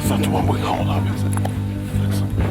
That's not the one we're calling up, is it?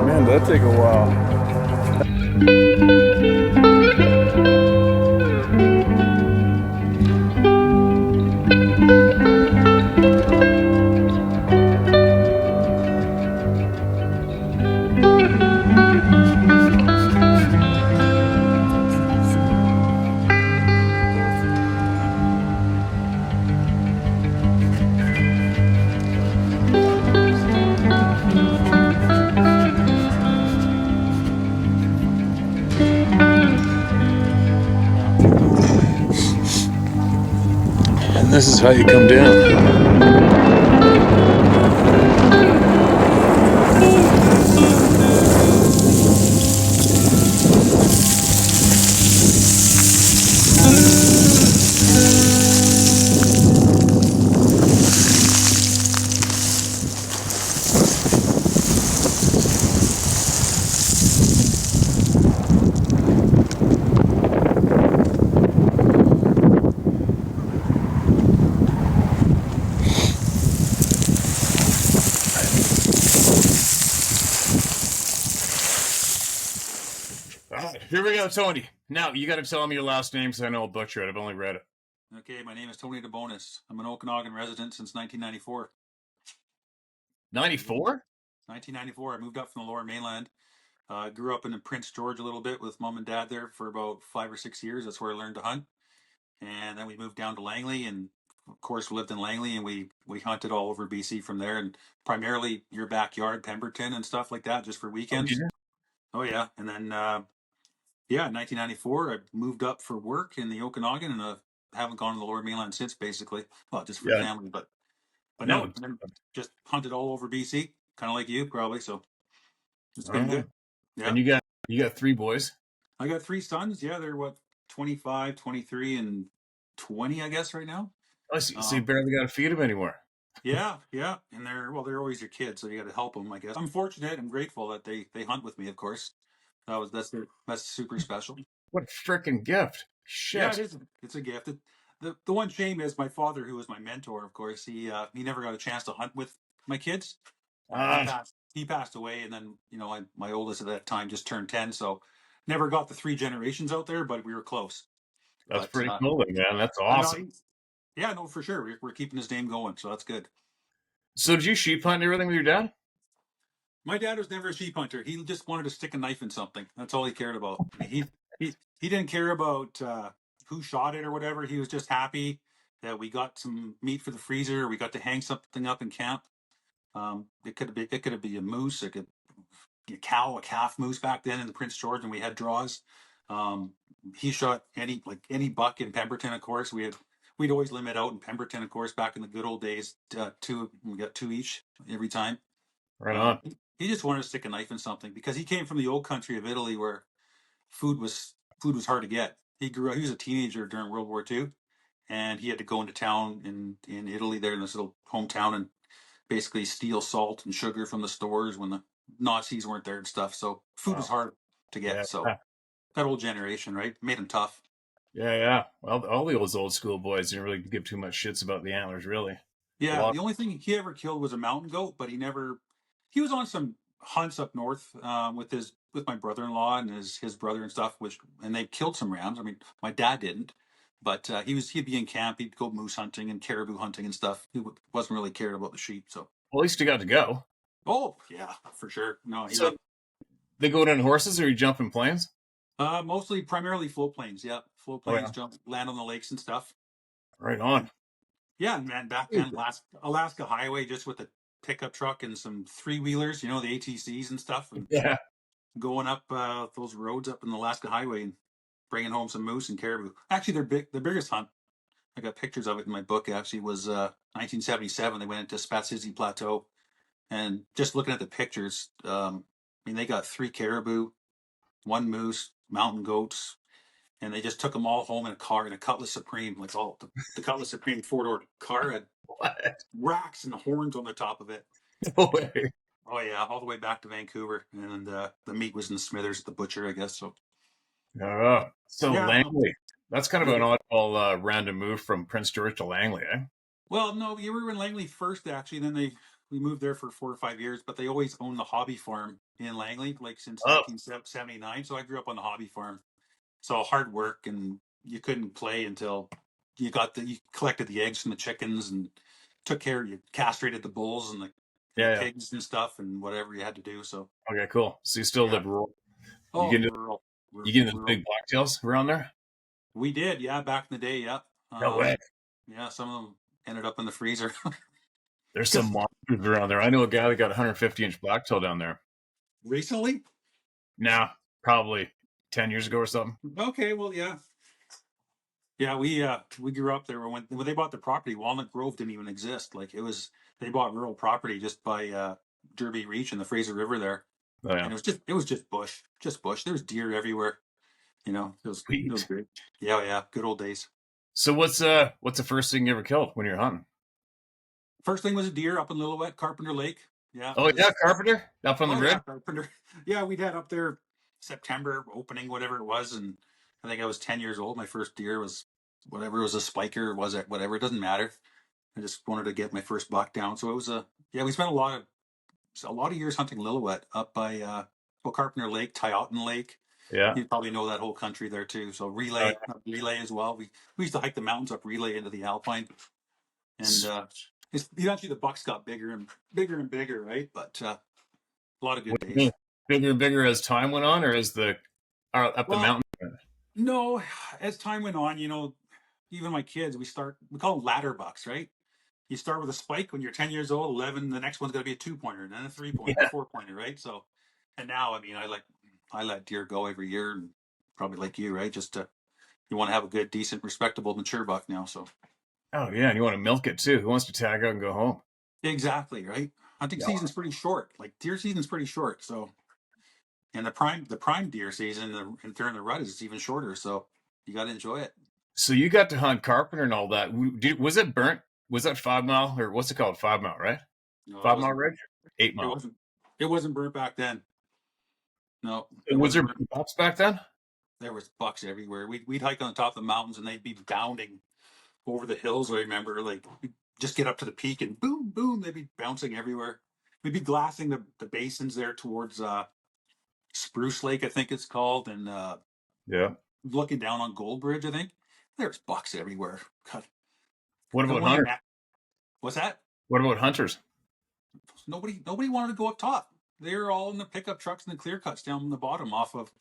Man, that'd take a while. And this is how you come down. Here we go, Tony. Now, you got to tell me your last name because I know I'll butcher it. I've only read it. Okay, my name is Tony Debonis. I'm an Okanagan resident since 1994. 94? 1994, I moved up from the Lower Mainland. Grew up in Prince George a little bit with mom and dad there for about 5 or 6 years. That's where I learned to hunt. And then we moved down to Langley, and of course we lived in Langley, and we hunted all over BC from there, and primarily your backyard, Pemberton and stuff like that, just for Oh, weekends. yeah. Oh yeah, and then yeah, in 1994, I moved up for work in the Okanagan, and haven't gone to the Lower Mainland since, basically. Well, just for Yeah. family, but No. no, just hunted all over BC, kind of like you probably. So it's been Oh. good. Yeah, And you got 3 boys? I got 3 sons. Yeah, they're what, 25, 23, and 20, I guess, right now. Oh, so you Um, barely got to feed them anymore. yeah, yeah, and they're always your kids, so you got to help them, I guess. I'm fortunate. I'm grateful that they hunt with me. Of course, that's super special. What a freaking gift. Yeah, it Shit. is. It's a gift. The one shame is my father, who was my mentor. Of course, he never got a chance to hunt with my kids. He Ah, passed away, and then my oldest at that time just turned 10, so never got the 3 generations out there, but we were close. that's But pretty cool, then, man. That's I know, awesome. yeah, no, for sure, we're keeping his name going, so that's good. So did you sheep hunt and everything with your dad? My dad was never a sheep hunter. He just wanted to stick a knife in something. That's all he cared about. I mean, he didn't care about who shot it or whatever. He was just happy that we got some meat for the freezer. We got to hang something up in camp. It could be a moose. It could be a cow, a calf moose back then in the Prince George, and we had draws. Um, he shot any buck in Pemberton. Of course, we'd always limit out in Pemberton. Of course, back in the good old days, two we got two each every time. Right Um, on. he just wanted to stick a knife in something because he came from the old country of Italy where food was hard to get. He grew up. He was a teenager during World War II, and he had to go into town in Italy there in this little hometown and basically steal salt and sugar from the stores when the Nazis weren't there and stuff. So food was Wow. hard to Yeah. get. So that old generation, right? Made them tough. Yeah, yeah. Well, all the old school boys didn't really give too much shits about the antlers, really. A Yeah, lot. the only thing he ever killed was a mountain goat, but he never. He was on some hunts up north with my brother-in-law and his brother and stuff, which and they killed some rams. I mean, my dad didn't, but he'd be in camp. He'd go moose hunting and caribou hunting and stuff. Wasn't really cared about the sheep. So, Well, at least you got to go. oh yeah, for sure. No, he So loved they go down horses, or you jump in planes? mostly primarily float planes. Yeah, float Oh planes, yeah, jump, land on the lakes and stuff. right on. Yeah, man, back then, Alaska Highway just with a pickup truck and some three wheelers, the ATCs and stuff, and Yeah. going up those roads up in the Alaska Highway and bringing home some moose and caribou. Actually, they're big. The biggest hunt, I got pictures of it in my book. Actually, was 1977. They went into Spatsizi Plateau, and just looking at the pictures, I mean, they got three caribou, one moose, mountain goats, and they just took them all home in a car in a Cutlass Supreme, like all the Cutlass Supreme four-door car had What? racks and horns on the top of it. No way. Oh yeah, all the way back to Vancouver, and the meat was in Smithers at the butcher, I guess. So So yeah, Langley. That's kind of an oddball random move from Prince George to Langley, eh? well, no, you were in Langley first, actually. Then we moved there for 4 or 5 years, but they always owned the hobby farm in Langley, like since Oh, 1979. So I grew up on the hobby farm. So hard work, and you couldn't play until you collected the eggs from the chickens and took care. You castrated the bulls and the yeah, yeah. pigs and stuff and whatever you had to do. So Okay, cool. So you still yeah, live rural. You oh, get into rural, you get into the rural. big blacktails around there? We did, yeah, back in the day, yeah. No way. Yeah, some of them ended up in the freezer. There's some Because monsters around there. I know a guy that got a 150-inch blacktail down there. recently, Now, probably 10 years ago or something. okay, well, yeah, yeah, we grew up there when they bought the property. Walnut Grove didn't even exist. Like they bought rural property just by Derby Reach and the Fraser River there, Oh and yeah. it was just bush, just bush. There's deer everywhere. It was Sweet. great. Yeah, yeah, good old days. So what's the first thing you ever killed when you're hunting? First thing was a deer up in Lillooet, Carpenter Lake. Yeah, Oh yeah, Carpenter up on the oh ridge. yeah, Carpenter. Yeah, we'd had up there September opening, whatever it was, and I think I was 10 years old. My first deer was whatever it was, a spiker, was it whatever, it doesn't matter. I just wanted to get my first buck down. So it was yeah, we spent a lot of years hunting Lillooet up by Carpenter Lake, Tyotin Lake. Yeah. You probably know that whole country there too. So Uh, Relay as well. We used to hike the mountains up Relay into the Alpine, and eventually the bucks got bigger and bigger and bigger, right? But a lot of good what do you mean? days. Bigger and bigger as time went on, or as the up the Well, mountain? no, as time went on, even my kids, we call them ladder bucks, right? You start with a spike when you're 10 years old, 11, the next one's going to be a 2-pointer, then a 3-pointer, Yeah. 4-pointer, right? So, and now, I mean, I let deer go every year, and probably like you, right? You want to have a good, decent, respectable, mature buck now. So, Oh yeah, and you want to milk it too. Who wants to tag out and go home? exactly, right? Hunting Yeah. season's pretty short. Like deer season's pretty short. So, and the prime deer season and during the rut is even shorter. So, you got to enjoy it. So you got to hunt Carpenter and all that. Was it burnt? Was that 5 mile or what's it called? 5 mile, right? No, it 5 mile wasn't. ridge? Eight It mile. wasn't. It wasn't burnt back then. No, it Was wasn't there burnt. bucks back then? There was bucks everywhere. We'd hike on the top of the mountains and they'd be bounding over the hills. I remember, like, we'd just get up to the peak and boom, boom, they'd be bouncing everywhere. We'd be glassing the basins there towards Spruce Lake, I think it's called, and Yeah. looking down on Gold Bridge, I think. There's bucks everywhere. God, What the about one hunters? what's that? What about hunters? Nobody wanted to go up top. They were all in the pickup trucks and the clear cuts down the bottom off of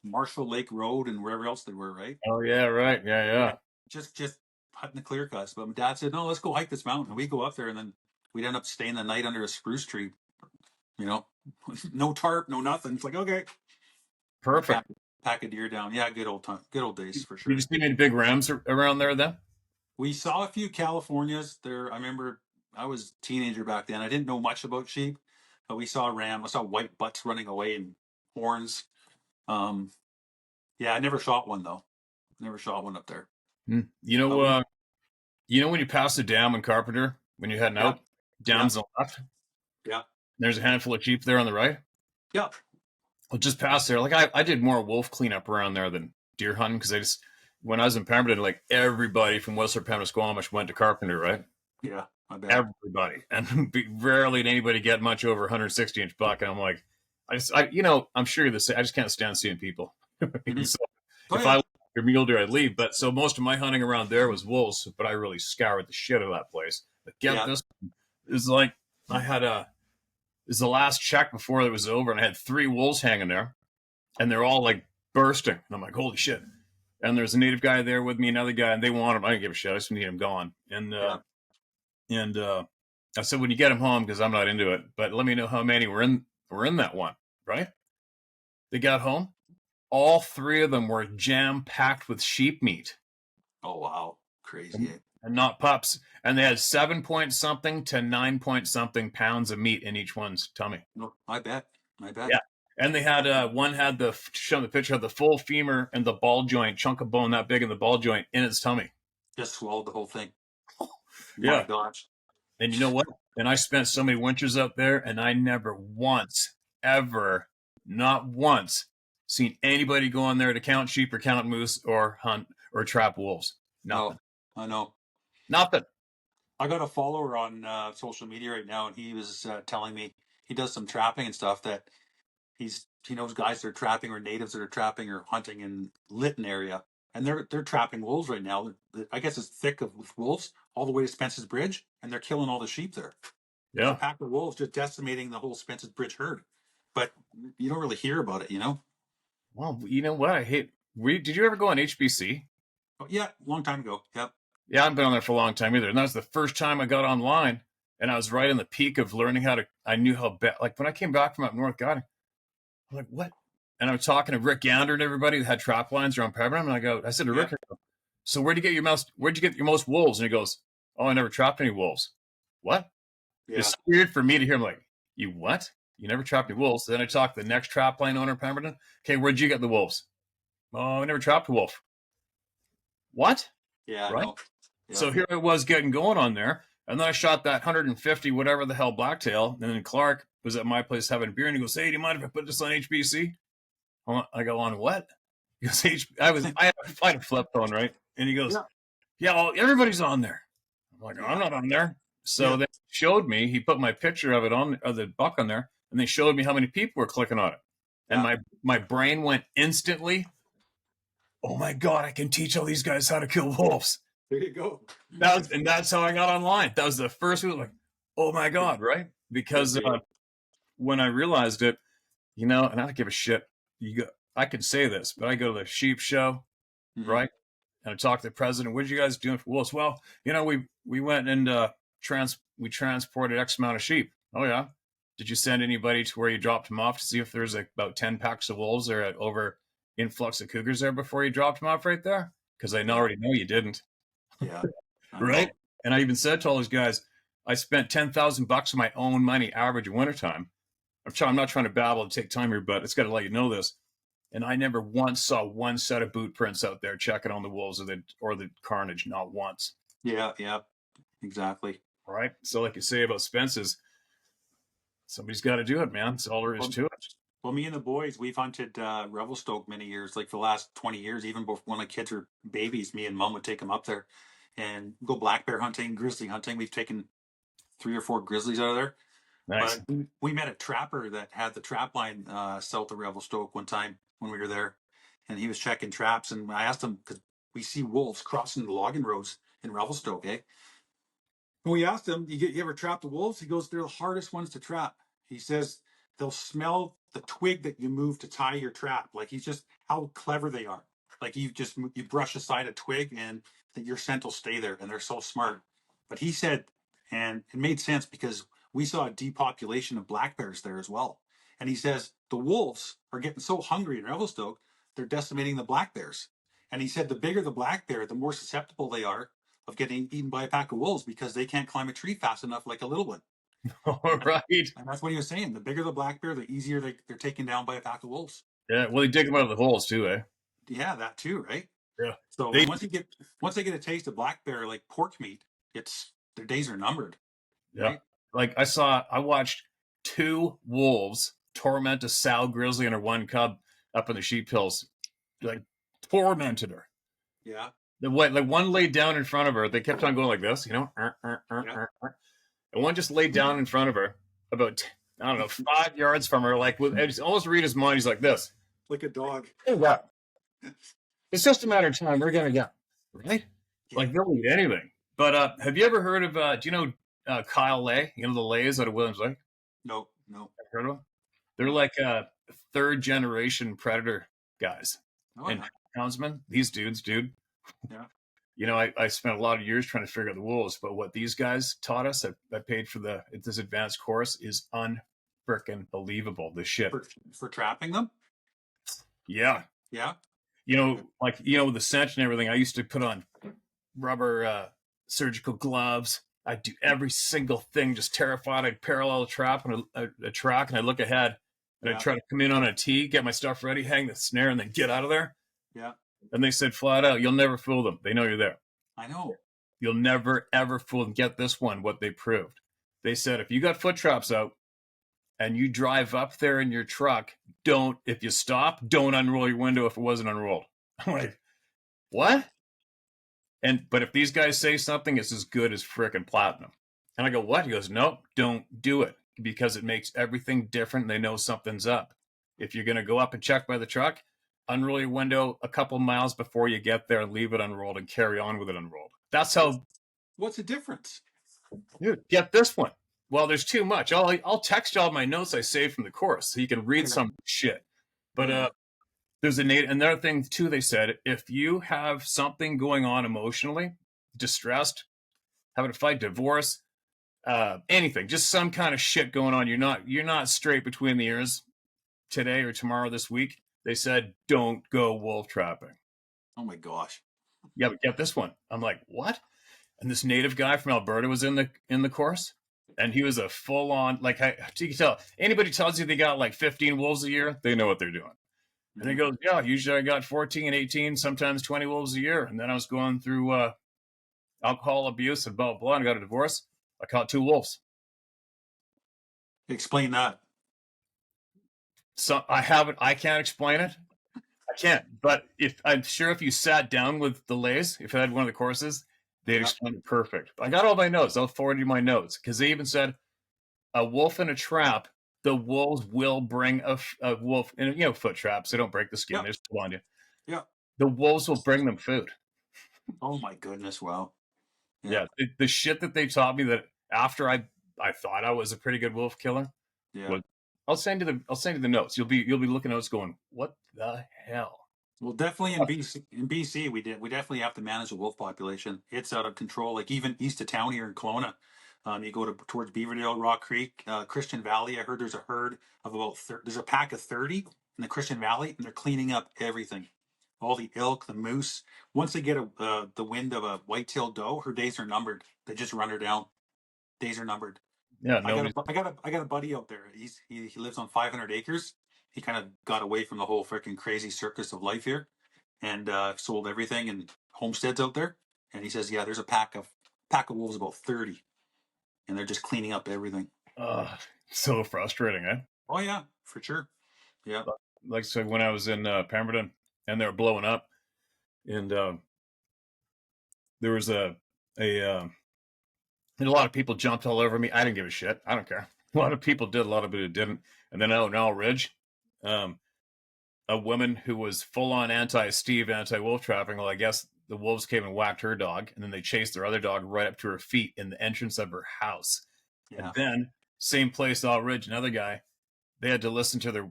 Marshall Lake Road and wherever else they were, right? Oh yeah, right. Yeah, Yeah, yeah. just hunting the clear cuts. But my dad said, "No, let's go hike this mountain." And we go up there, and then we'd end up staying the night under a spruce tree. You know, no tarp, no nothing. It's like okay, Perfect. pack pack a deer down. Yeah, good old time, good old days for Did you sure. see any big rams around there then? We saw a few Californias there. I remember I was a teenager back then. I didn't know much about sheep, but we saw a ram. I saw white butts running away and horns. Um, yeah, I never shot one though. Never shot one up there. Hmm. But we, You know when you pass the dam in Carpenter when you're heading yeah, out, yeah, dam's on the left. yeah, There's a handful of sheep there on the right. yeah. just past there. Like I did more wolf cleanup around there than deer hunting because I just when I was in Pemberton, like everybody from Whistler, Pembina, Squamish went to Carpenter, right? Yeah, I bet. Everybody, and rarely did anybody get much over 160-inch buck. And I'm like, I'm sure you're the same. I just can't stand seeing people. Mm-hmm. So Oh if yeah. I your mule deer, I'd leave. But so most of my hunting around there was wolves. But I really scoured the shit out of that place. But get Yeah. this, is like I had this is the last check before it was over, and I had 3 wolves hanging there, and they're all like bursting. And I'm like, holy shit. And there's a native guy there with me, another guy, and they want him. I didn't give a shit. I just need him gone. Yeah. And I said, when you get him home, because I'm not into it, but let me know how many were in that one, right? They got home. All 3 of them were jam packed with sheep meat. Oh wow. Crazy. And not pups. And they had 7 point something to 9 point something pounds of meat in each one's tummy. No, I bet. I bet. Yeah. And they had one had show the picture of the full femur and the ball joint, chunk of bone that big in the ball joint in its tummy. Just swallowed the whole thing. My Yeah. gosh. And you know what? And I spent so many winters up there, and I never once, ever, not once, seen anybody go in there to count sheep or count moose or hunt or trap wolves. Nothing. No, I know. Nothing. I got a follower on social media right now, and he was telling me he does some trapping and stuff that he knows guys that are trapping or natives that are trapping or hunting in Lytton area, and they're trapping wolves right now. I guess it's thick with wolves all the way to Spence's Bridge, and they're killing all the sheep there. There's a Yeah. pack of wolves just decimating the whole Spence's Bridge herd, but you don't really hear about it, you know. Well, you know what? I hate. Did you ever go on HBC? Oh, yeah, long time ago. Yep. Yeah, I haven't been on there for a long time either. And that was the first time I got online, and I was right in the peak of learning how to. I knew how bad. Like when I came back from up north, God, I'm like, what? And I was talking to Rick Gander and everybody that had trap lines around Pembroke. And I said to Rick, so where'd you get your most wolves? And he goes, oh, I never trapped any wolves. What? Yeah. It's weird for me to hear. I'm like, you what? You never trapped any wolves? Then I talked to the next trap line owner, Pemberton. Okay, where'd you get the wolves? Oh, I never trapped a wolf. What? Yeah. Right? No. Yeah. So here I was getting going on there. And then I shot that 150, whatever the hell, blacktail. And then Clark was at my place having a beer, and he goes, hey, do you mind if I put this on HBC? I go, on what? He goes, I had a flip phone, right? And he goes, yeah, well, everybody's on there. I'm like, I'm not on there. So they showed me, he put my picture of it of the buck on there, and they showed me how many people were clicking on it. And my brain went instantly, oh my God, I can teach all these guys how to kill wolves. There you go. That's how I got online. That was the first week, like, oh my God, right? Because when I realized it, and I don't give a shit. I could say this, but I go to the sheep show, right? And I talk to the president. What did you guys do for wolves? Well, we went and we transported X amount of sheep. Oh yeah. Did you send anybody to where you dropped them off to see if there's about 10 packs of wolves or an over influx of cougars there before you dropped them off right there? Because I already know you didn't. Yeah. Right. And I even said to all these guys, I spent $10,000 of my own money average in wintertime. I'm not trying to babble to take time here, but it's got to let you know this. And I never once saw one set of boot prints out there checking on the wolves or the carnage, not once. Yeah, exactly. All right. So, like you say about Spence's, somebody's got to do it, man. That's all there is to it. Well, me and the boys, we've hunted Revelstoke many years, like for the last 20 years. Even before when the kids were babies, me and Mom would take them up there and go black bear hunting, grizzly hunting. We've taken 3 or 4 grizzlies out of there. Nice. But we met a trapper that had the trap line south of Revelstoke one time when we were there, and he was checking traps. And I asked him because we see wolves crossing the logging roads in Revelstoke, eh? And we asked him, you ever trap the wolves? He goes, they're the hardest ones to trap. He says they'll smell the twig that you move to tie your trap. Like he's just how clever they are. Like you brush aside a twig and that your scent will stay there, and they're so smart. But he said, and it made sense because we saw a depopulation of black bears there as well. And he says the wolves are getting so hungry in Revelstoke, they're decimating the black bears. And he said the bigger the black bear, the more susceptible they are of getting eaten by a pack of wolves because they can't climb a tree fast enough like a little one. All right. And that's what he was saying. The bigger the black bear, the easier they're taken down by a pack of wolves. Yeah. Well, they dig them out of the holes too, eh? Yeah, that too, right? Yeah. So once they get a taste of black bear like pork meat, their days are numbered. Yeah. Right? Like I watched 2 wolves torment a sow grizzly and her one cub up in the sheep hills. Like tormented her. Yeah. Like one laid down in front of her. They kept on going like this, you know, and one just laid down in front of her about I don't know 5 yards from her. Like I just almost read his mind. He's like this, like a dog. Oh wow, it's just a matter of time. We're gonna go, right? Yeah. Like they'll eat anything. But have you ever heard of? Do you know Kyle Lay? You know the Lays out of Williams Lake. No. Heard of them? They're like third generation predator guys and houndsmen. These dudes, dude. Yeah. You know, I spent a lot of years trying to figure out the wolves, but what these guys taught us, I paid for this advanced course, is unfreaking believable. The shit for trapping them. Yeah. You know, like the cinch and everything. I used to put on rubber surgical gloves. I'd do every single thing, just terrified. I'd parallel a trap and a track, and I'd look ahead, and I'd try to come in on a tee, get my stuff ready, hang the snare, and then get out of there. Yeah. And they said flat out, you'll never fool them. They know you're there. I know. You'll never, ever fool them. Get this one, what they proved. They said, if you got foot traps out and you drive up there in your truck, if you stop, don't unroll your window if it wasn't unrolled. I'm like, what? But if these guys say something, it's as good as frickin' platinum. And I go, what? He goes, nope, don't do it because it makes everything different. And they know something's up. If you're going to go up and check by the truck, unroll your window a couple miles before you get there and leave it unrolled and carry on with it unrolled. That's how. What's the difference? Dude, get this one. Well, there's too much. I'll text you all my notes I saved from the course so you can read some shit. But there's another thing too. They said if you have something going on emotionally, distressed, having a fight, divorce, anything, just some kind of shit going on, you're not straight between the ears today or tomorrow this week. They said, don't go wolf trapping. Oh my gosh. Yeah, but get this one. I'm like, what? And this native guy from Alberta was in the course, and he was a full on, like, you can tell anybody tells you they got like 15 wolves a year, they know what they're doing. And he goes, yeah, usually I got 14, 18, sometimes 20 wolves a year. And then I was going through alcohol abuse and blah, blah, and I got a divorce. I caught 2 wolves. Explain that. So I can't explain it. I can't. But I'm sure if you sat down with the Lays, if I had one of the courses, they'd explain it perfect. I got all my notes. I'll forward you my notes because they even said a wolf in a trap. The wolves will bring a wolf in, foot traps. They don't break the skin. They just pull on you. Yeah. The wolves will bring them food. Oh my goodness. Wow. Yeah. The shit that they taught me that after I thought I was a pretty good wolf killer. Yeah. I'll send you the notes. You'll be looking at notes going, what the hell? Well, definitely in BC, we definitely have to manage the wolf population. It's out of control. Like even east of town here in Kelowna, you go towards Beaverdale, Rock Creek, Christian Valley. I heard there's a herd of about there's a pack of 30 in the Christian Valley, and they're cleaning up everything, all the elk, the moose. Once they get the wind of a white-tailed doe, her days are numbered. They just run her down. Days are numbered. Yeah, I got a buddy out there. He lives on 500 acres. He kind of got away from the whole freaking crazy circus of life here, and sold everything and homesteads out there. And he says, yeah, there's a pack of wolves, about 30, and they're just cleaning up everything. So frustrating, eh? Oh yeah, for sure. Yeah. Like so when I was in Pemberton and they were blowing up, and there was a lot of people jumped all over me. I didn't give a shit. I don't care. A lot of people did. A lot of people didn't. And then out in Owl Ridge, a woman who was full on anti-wolf trapping. Well, I guess the wolves came and whacked her dog, and then they chased their other dog right up to her feet in the entrance of her house. Yeah. And then same place, Owl Ridge, another guy, they had to listen to their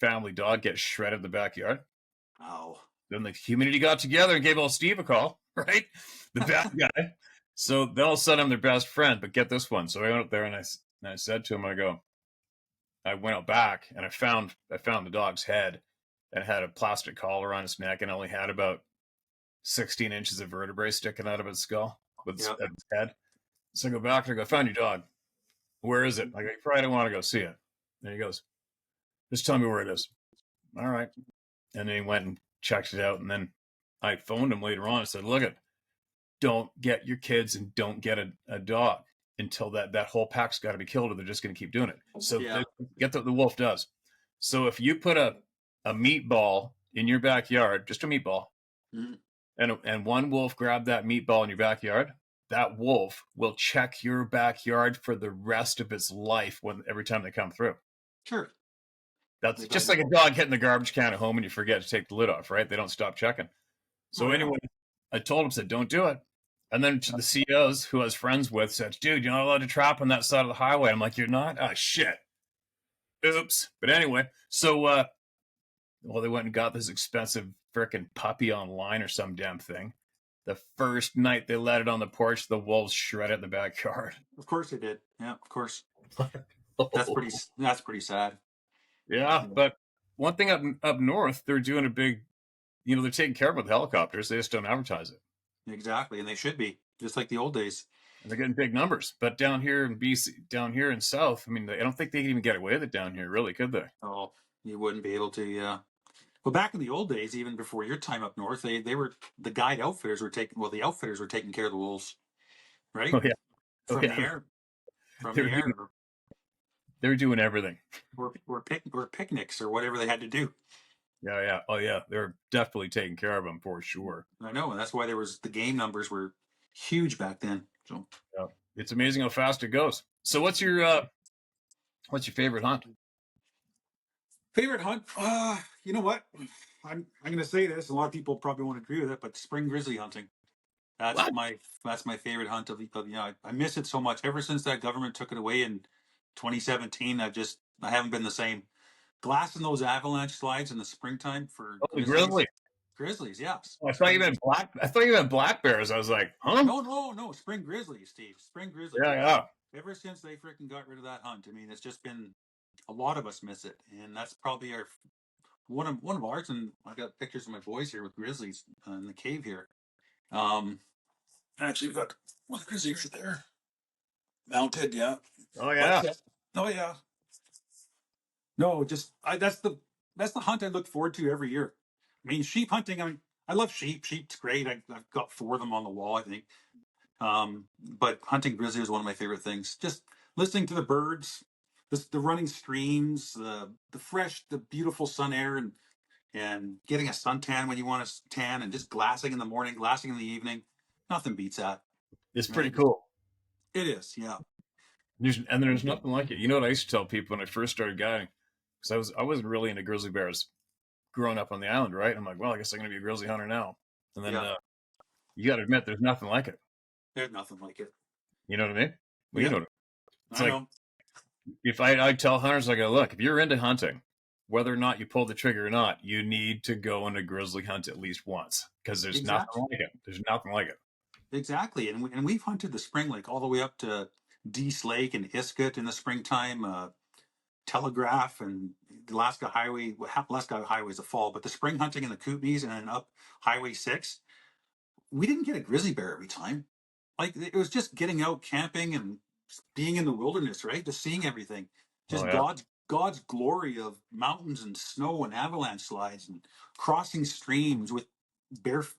family dog get shredded in the backyard. Oh. Then the community got together and gave old Steve a call, right? The bad guy. So then all of a sudden I'm their best friend. But get this one. So I went up there and I said to him, I went out back and I found the dog's head and it had a plastic collar on its neck and only had about 16 inches of vertebrae sticking out of its skull with its head. So I go back and I go, I found your dog. Where is it? I go, you probably don't want to go see it. And he goes, just tell me where it is. All right. And then he went and checked it out. And then I phoned him later on and said, look, don't get your kids and don't get a dog until that whole pack's got to be killed or they're just going to keep doing it. So get the wolf does. So if you put a meatball in your backyard, just a meatball, Mhm. and one wolf grabbed that meatball in your backyard, that wolf will check your backyard for the rest of its life when every time they come through. Sure. That's They got just like a dog hitting the garbage can at home and you forget to take the lid off, right? They don't stop checking. Oh So yeah. anyway, I told him, said, don't do it. And then to the CEOs who I was friends with said, dude, you're not allowed to trap on that side of the highway. I'm like, you're not? Oh, shit. Oops. But anyway, so, well, they went and got this expensive frickin' puppy online or some damn thing. The first night they let it on the porch, the wolves shredded the backyard. Of course they did. Yeah, of course. That's Oh, pretty. That's pretty sad. yeah. Yeah. But one thing up north, they're doing a big, they're taking care of it with helicopters. They just don't advertise it. Exactly, and they should be just like the old days. And they're getting big numbers. But down here in BC, down here in South, I mean, I don't think they can even get away with it down here, really, could they? Oh, you wouldn't be able to. Yeah. Well, back in the old days, even before your time up north, they were the guide outfitters were taking. Well, the outfitters were taking care of the wolves, right? Oh yeah, oh From the yeah. air, from They're the doing air, they're doing everything. or picnics or whatever they had to do. Yeah, yeah, oh yeah. They're definitely taking care of them for sure. I know, and that's why there was the game numbers were huge back then. So Yeah. It's amazing how fast it goes. So what's your favorite hunt? favorite hunt? You know what? I'm going to say this. A lot of people probably won't agree with it, but spring grizzly hunting. That's What? my that's my favorite hunt of I miss it so much. Ever since that government took it away in 2017, I haven't been the same. Glassing those avalanche slides in the springtime for Oh, the grizzly. grizzlies, yes, Oh, spring. I thought you meant black bears. I was like, huh? No, spring grizzlies, Steve, spring grizzlies. Yeah, yeah. Ever since they freaking got rid of that hunt, I mean, it's just been a lot of us miss it, and that's probably our one of ours. And I got pictures of my boys here with grizzlies in the cave here. Um, Actually, we've got one of the grizzlies there mounted. Yeah, Oh but yeah. oh yeah, no, just that's the hunt I look forward to every year. I mean, sheep hunting. I mean, I love sheep. Sheep's great. I've got four of them on the wall, I think. But hunting grizzly is one of my favorite things. Just listening to the birds, the running streams, the fresh, the beautiful sun air, and getting a suntan when you want to tan, and just glassing in the morning, glassing in the evening. Nothing beats that, It's pretty right? cool. It is, yeah. There's nothing like it. You know what I used to tell people when I first started guiding? Because I wasn't really into grizzly bears growing up on the island, right? I'm like, well, I guess I'm gonna be a grizzly hunter now. And then Yeah, you gotta admit there's nothing like it. there's nothing like it. You know what I mean? Well, you Yeah, know what I mean. It's I like know. if I tell hunters, I go, look, if you're into hunting, whether or not you pull the trigger or not, you need to go on a grizzly hunt at least once because there's nothing Exactly, like it. There's nothing like it. exactly. And we've hunted the spring lake all the way up to Dease Lake and Iskut in the springtime. Telegraph and the Alaska Highway. Well, Alaska Highway is the fall, but the spring hunting in the Kootenays and then up Highway 6, we didn't get a grizzly bear every time. Like it was just getting out camping and being in the wilderness, right? Just seeing everything. Oh Just yeah. God's glory of mountains and snow and avalanche slides and crossing streams with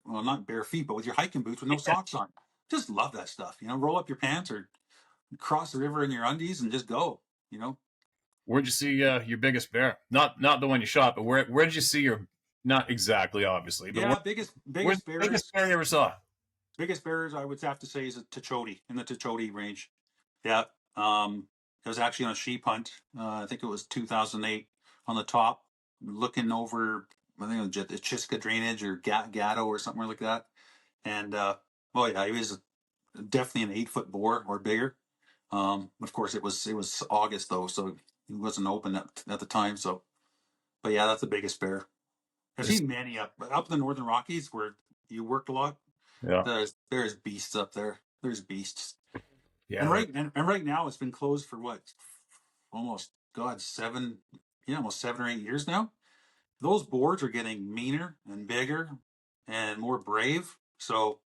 not bare feet, but with your hiking boots with no socks on. Just love that stuff. Roll up your pants or cross the river in your undies and just go. You know, Where'd you see your biggest bear? Not the one you shot, but where did you see your? Not exactly, obviously, but yeah, where's biggest the biggest bears. bear you ever saw? Biggest bears I would have to say is a Tachoti in the Tachoti range. Yeah. It was actually on a sheep hunt. I think it was 2008 on the top, looking over, I think it was the Chiska drainage or Gatto or something like that. And, oh yeah, he was definitely an 8 foot boar or bigger. Of course it was August though, so he wasn't open at the time. So, but yeah, that's the biggest bear. I've It's- seen many up in the Northern Rockies where you worked a lot. yeah, There's beasts up there. There's beasts. yeah. And right now it's been closed for what? Almost God, 7 or 8 years now. Those boards are getting meaner and bigger and more brave. So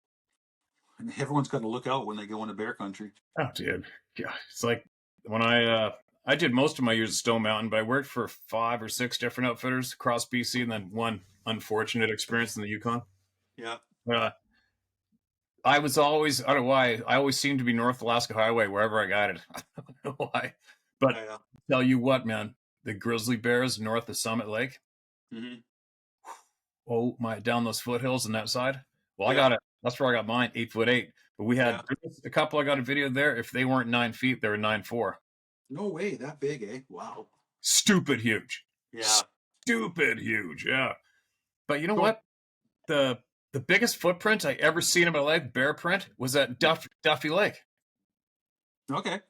everyone's got to look out when they go into bear country. Oh, dude, yeah. It's like when I did most of my years at Stone Mountain, but I worked for 5 or 6 different outfitters across BC, and then one unfortunate experience in the Yukon. Yeah. Uh, I was always, I don't know why, I always seemed to be North Alaska Highway wherever I got it. I don't know why. But Yeah. tell you what, man, the grizzly bears north of Summit Lake. Mm-hmm. Oh my, down those foothills on that side. Well, I Yeah. got it. That's where I got mine, 8'8". But we had Yeah. a couple. I got a video there. If they weren't 9 feet, they were 9'4". No way, that big, eh? Wow. Stupid huge. Yeah. Stupid huge. Yeah. But you know So what? The the biggest footprint I ever seen in my life, bear print, was at Duffy Lake. okay,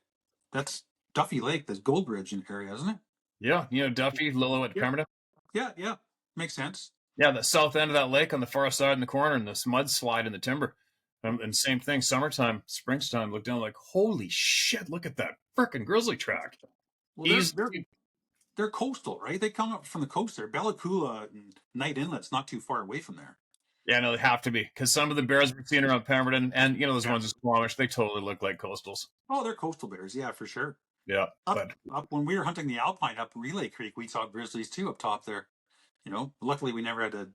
that's Duffy Lake, that's Goldbridge in area, isn't it? Yeah, you know Duffy, Lillooet, Yeah. Pemberton. Yeah. Yeah. Makes sense. Yeah, the south end of that lake on the far side in the corner, and this mudslide in the timber. And same thing, summertime, springtime. Look down, like, holy shit! Look at that freaking grizzly track. Well, they're He's they're they're coastal, right? They come up from the coast there. Bella Coola and Knight Inlet's not too far away from there. yeah, no, they have to be because some of the bears we've seen around Pemberton, and you know those Yeah. ones in Squamish, they totally look like coastals. Oh, they're coastal bears, yeah, for sure. Yeah, Up but up when we were hunting the Alpine up Relay Creek, we saw grizzlies too up top there. Luckily we never had to,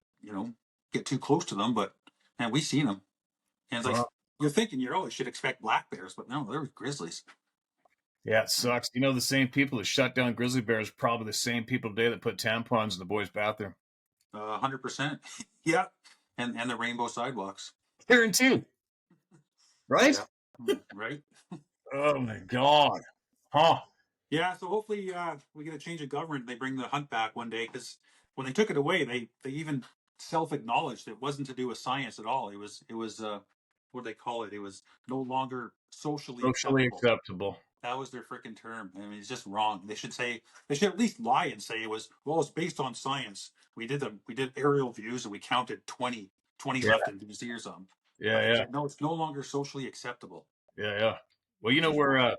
get too close to them, but man, we seen them. And it's like you're thinking should expect black bears, but no, there were grizzlies. yeah, it sucks. You know, the same people that shut down grizzly bears are probably the same people today that put tampons in the boys' bathroom. 100%. Yeah, and the rainbow sidewalks. Guaranteed, right? Yeah. Right. Oh my god, huh? Yeah, so hopefully we get a change of government. They bring the hunt back one day because when they took it away, they even self-acknowledged it wasn't to do with science at all. It was what do they call it? It was no longer socially Socially acceptable. acceptable. That was their freaking term. I mean, it's just wrong. They should at least lie and say it's based on science. We did aerial views and we counted 20 Yeah, left in these ears on. yeah, But it's yeah, like no, it's no longer socially acceptable. yeah, yeah. Well, you Which know is wrong.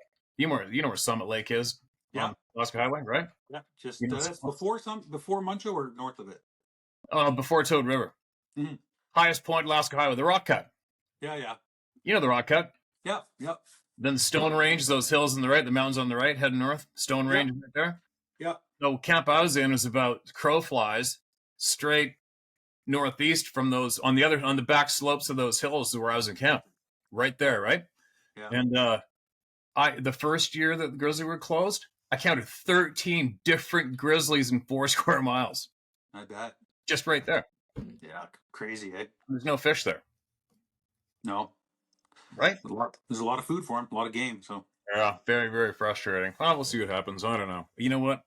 where you know where Summit Lake is Yeah, on Alaska Highway, right? yeah. You Just know, that's before Muncho or north of it. before Toad River, Mhm. highest point Alaska Highway, the Rock Cut. Yeah, yeah, You know the Rock Cut. yeah, yeah, Then the Stone Range, those hills on the right, the mountains on the right, heading north. Stone yeah, Range is right there. yeah, So camp I was in was about crow flies straight northeast from those on the back slopes of those hills where I was in camp, right there, right. yeah. And the first year that the grizzly were closed, I counted 13 different grizzlies in 4 square miles, I bet. just right there. Yeah, crazy, eh? There's no fish there, No, right? There's a lot of food for them, a lot of game. So Yeah, very, very frustrating. Well, we'll see what happens. I don't know. You know what?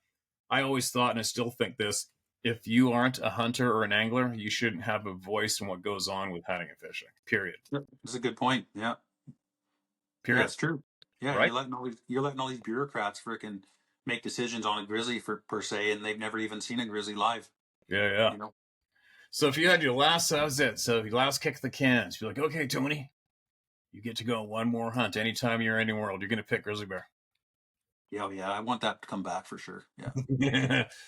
I always thought, and I still think this: if you aren't a hunter or an angler, you shouldn't have a voice in what goes on with hunting and fishing. Period. that's a good point. Yeah, yeah, Period. it's true. Yeah, Right? you're letting all these bureaucrats freaking make decisions on a grizzly per se, and they've never even seen a grizzly live. Yeah, yeah. You know. So if you had your last, that was it. So if your last kick the cans, you're like, okay, Tony, you get to go on one more hunt. Anytime you're in the world, you're going to pick grizzly bear. Yeah, yeah, I want that to come back for sure. Yeah.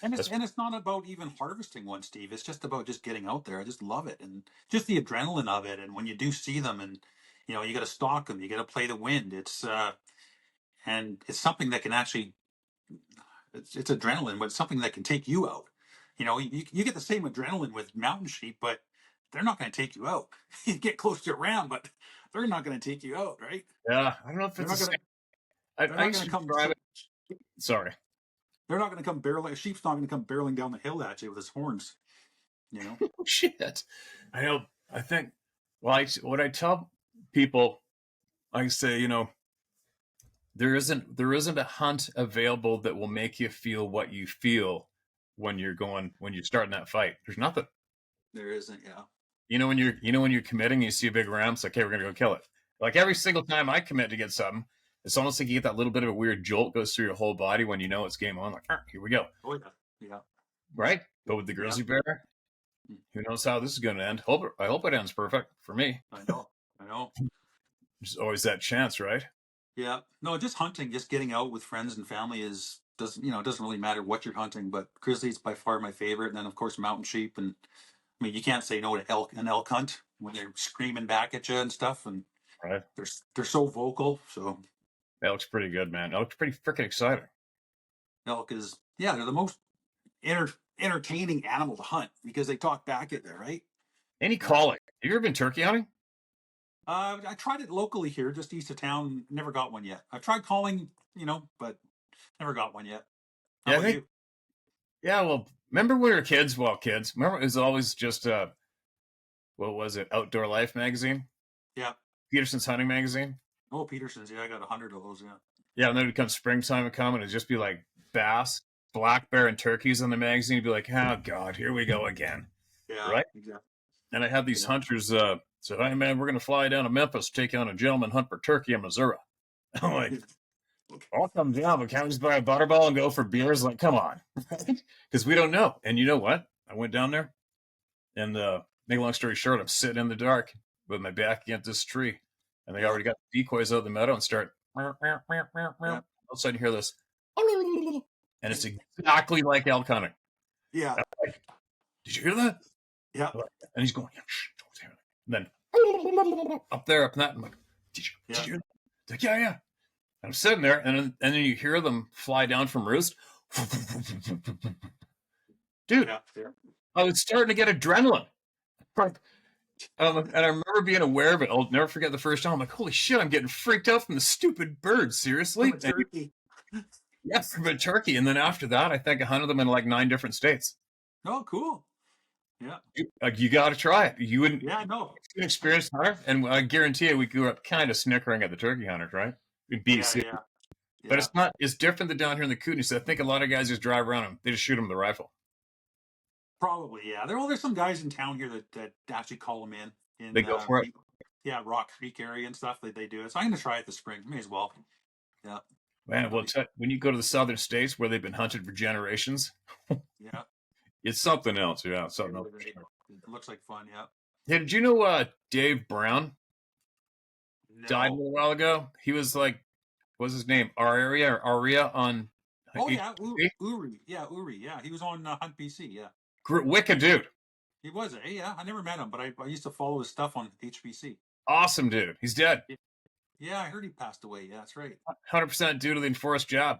And That's it's not about even harvesting one, Steve. It's just about just getting out there. I just love it, and just the adrenaline of it. And when you do see them, and you got to stalk them, you got to play the wind. And it's something that can actually it's adrenaline, but it's something that can take you out. You get the same adrenaline with mountain sheep, but they're not going to take you out. You get close to a ram, but they're not going to take you out, right? yeah. I don't know if They're it's the not same. going to. They're I not used going to to come. describe it. Sorry. They're not going to come barreling. A sheep's not going to come barreling down the hill at you with his horns. You know. Oh, shit. I know. I think. Well, what I tell people, I say, there isn't a hunt available that will make you feel what you feel when you're starting that fight. There's nothing. There isn't. Yeah. When you're committing, you see a big ram, it's like, hey, we're gonna go kill it. Like every single time I commit to get something, it's almost like you get that little bit of a weird jolt goes through your whole body when you know it's game on. Like, here we go, Oh yeah. Yeah. right? But with the Yeah. grizzly bear, who knows how this is going to end? I hope it ends perfect for me. I know. I know. There's always that chance, right? Yeah. No, just hunting, just getting out with friends and family it doesn't really matter what you're hunting, but grizzly's by far my favorite. And then of course mountain sheep, and I mean you can't say no to an elk hunt when they're screaming back at you and stuff, and Right. they're so vocal. So That looks pretty good, man. That looks pretty freaking exciting. elk is they're the most entertaining animal to hunt because they talk back at you, right? Any Yeah. calling? Have you ever been turkey hunting? I tried it locally here, just east of town. Never got one yet. I've tried calling, but never got one yet. How Yeah, I about think you? Yeah, well, remember when we were kids? Well, kids, remember it was always just what was it? Outdoor Life magazine, Yeah. Peterson's hunting magazine. Oh, Peterson's. Yeah, I got 100 of those. Yeah. Yeah, and then it comes springtime and come, and it'd just be like bass, black bear, and turkeys on the magazine. You'd be like, oh god, here we go again, Yeah. right? Exactly. And I had these Yeah. hunters say, hey man, we're gonna fly down to Memphis, take on a gentleman hunt for turkey in Missouri. I'm like, I'll come down, but can't we just buy a butterball and go for beers? Like, come on, because we don't know. And you know what? I went down there, and make a long story short, I'm sitting in the dark with my back against this tree, and they already got the decoys out of the meadow and start. All Yeah. of a sudden, you hear this, and it's exactly like elk hunting. Yeah. I'm like, did you hear that? Yeah. And he's going, shh, don't hear it. And then up there, up in that, I'm like, did you hear that? Like, yeah, yeah. And I'm sitting there, and then you hear them fly down from roost. Dude, Yeah. I was starting to get adrenaline. And I remember being aware of it. I'll never forget the first time. I'm like, holy shit, I'm getting freaked out from the stupid birds. Seriously? From a turkey. Yes, from a turkey. And then after that, I think I hunted them in like 9 different states. Oh, cool. Yeah. You got to try it. You wouldn't. Yeah, no. An experienced hunter, and I guarantee you, we grew up kind of snickering at the turkey hunters, right? In BC. Yeah. But it's not. It's different than down here in the Kootenays. I think a lot of guys just drive around them. They just shoot them with a rifle. Probably, yeah. There's some guys in town here that actually call them in They go for it. Yeah, Rock Creek area and stuff. They do it. So I'm gonna try it this spring. May as well. Yeah. Man, well, when you go to the southern states where they've been hunted for generations, Yeah. it's something else. Yeah, something else. For sure. It looks like fun. Yeah. Hey, did you know Dave Brown died a No. little while ago? He was like, what's his name? Aria on. Oh yeah, HBC? Uri. Yeah, Uri. Yeah, he was on Hunt BC. Yeah, Wicked dude. he was. Yeah, I never met him, but I used to follow his stuff on HBC. Awesome dude. He's dead. Yeah, I heard he passed away. Yeah, that's right. 100% due to the enforced job.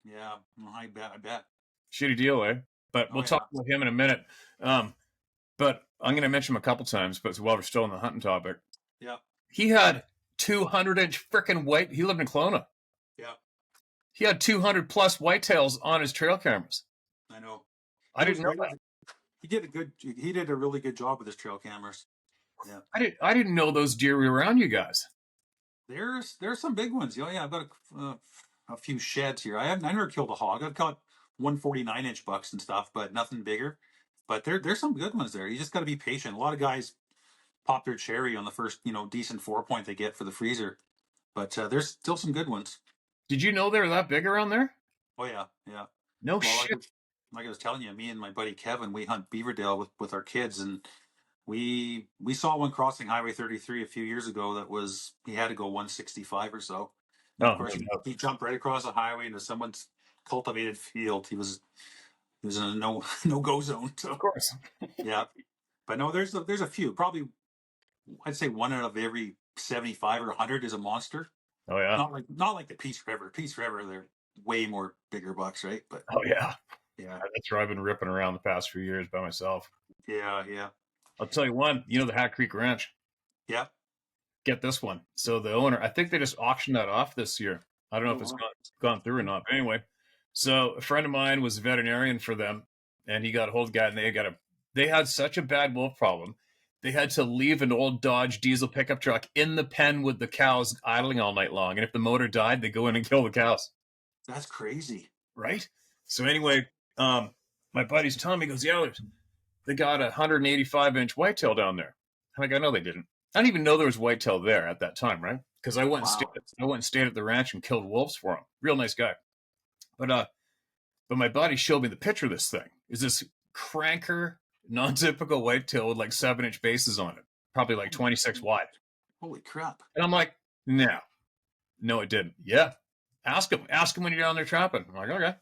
Yeah, I bet. Shitty deal, eh? But we'll talk about him in a minute. But I'm going to mention him a couple times, but while we're still on the hunting topic. Yeah. He had 200-inch freaking white. He lived in Kelowna. Yeah. He had 200 plus whitetails on his trail cameras. I know. I didn't know that. He did a really good job with his trail cameras. Yeah. I didn't know those deer were around you guys. There's some big ones. Oh yeah, I've got a few sheds here. I never killed a hog. I've caught 149-inch bucks and stuff, but nothing bigger. But there's some good ones there. You just got to be patient. A lot of guys pop their cherry on the first decent 4-point they get for the freezer, but there's still some good ones. Did you know they were that big around there? Oh yeah. No shit. Like I was telling you, me and my buddy Kevin, we hunt Beaverdale with our kids, and we saw one crossing Highway 33 a few years ago he had to go 165 or so. And of course, he jumped right across the highway into someone's cultivated field. He was in a no go zone. So. Of course. Yeah, but no, there's a few. Probably, I'd say one out of every 75 or 100 is a monster. Oh yeah. Not like the Peace River. Peace River, they're way more bigger bucks, right? But oh yeah. Yeah, that's where I've been ripping around the past few years by myself. Yeah. I'll tell you one. You know the Hat Creek Ranch. Yeah. Get this one. So the owner, I think they just auctioned that off this year. I don't know if it's gone through or not. But anyway, so a friend of mine was a veterinarian for them, and he got a hold of the guy, and they had such a bad wolf problem. They had to leave an old Dodge diesel pickup truck in the pen with the cows idling all night long. And if the motor died, they go in and kill the cows. That's crazy. Right? So anyway, my buddy's telling me, he goes, yeah, they got a 185-inch whitetail down there. I'm like, I know they didn't. I didn't even know there was whitetail there at that time, right? Because I went and stayed at the ranch and killed wolves for him. Real nice guy. But my buddy showed me the picture of this thing. Is this cranker, non-typical whitetail with like 7-inch bases on it, probably like 26 wide. Holy crap! And I'm like, no, it didn't. Yeah, ask him when you're down there trapping. I'm like, okay.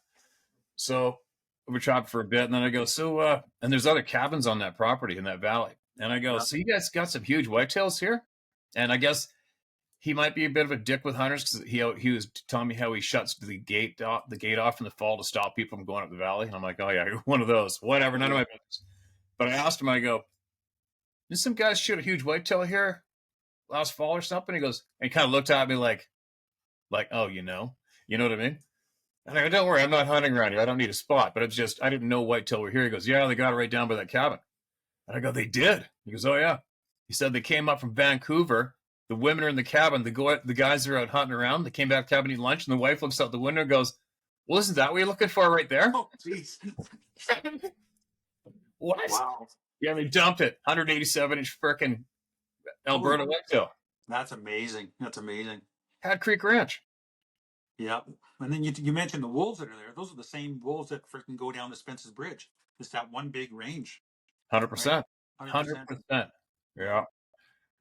So we trapped for a bit, and then I go, and there's other cabins on that property in that valley. And I go, so you guys got some huge whitetails here? And I guess he might be a bit of a dick with hunters because he was telling me how he shuts the gate off in the fall to stop people from going up the valley. And I'm like, oh yeah, you're one of those. Whatever, none of my business. But I asked him, I go, did some guys shoot a huge whitetail here last fall or something? He goes, and he kind of looked at me like, oh, you know what I mean? And I go, don't worry, I'm not hunting around here. I don't need a spot. But it's just, I didn't know whitetail were here. He goes, yeah, they got it right down by that cabin. And I go, they did? He goes, oh, yeah. He said they came up from Vancouver. The women are in the cabin. The guys are out hunting around. They came back to the cabin to eat lunch. And the wife looks out the window and goes, well, isn't that what you're looking for right there? Oh, jeez. What? Wow. Yeah, they dumped it. 187-inch frickin' Alberta whitetail. That's amazing. That's amazing. Hat Creek Ranch. Yeah. And then you mentioned the wolves that are there. Those are the same wolves that freaking go down the Spence's Bridge. It's that one big range. 100%. Right? 100%. Yeah.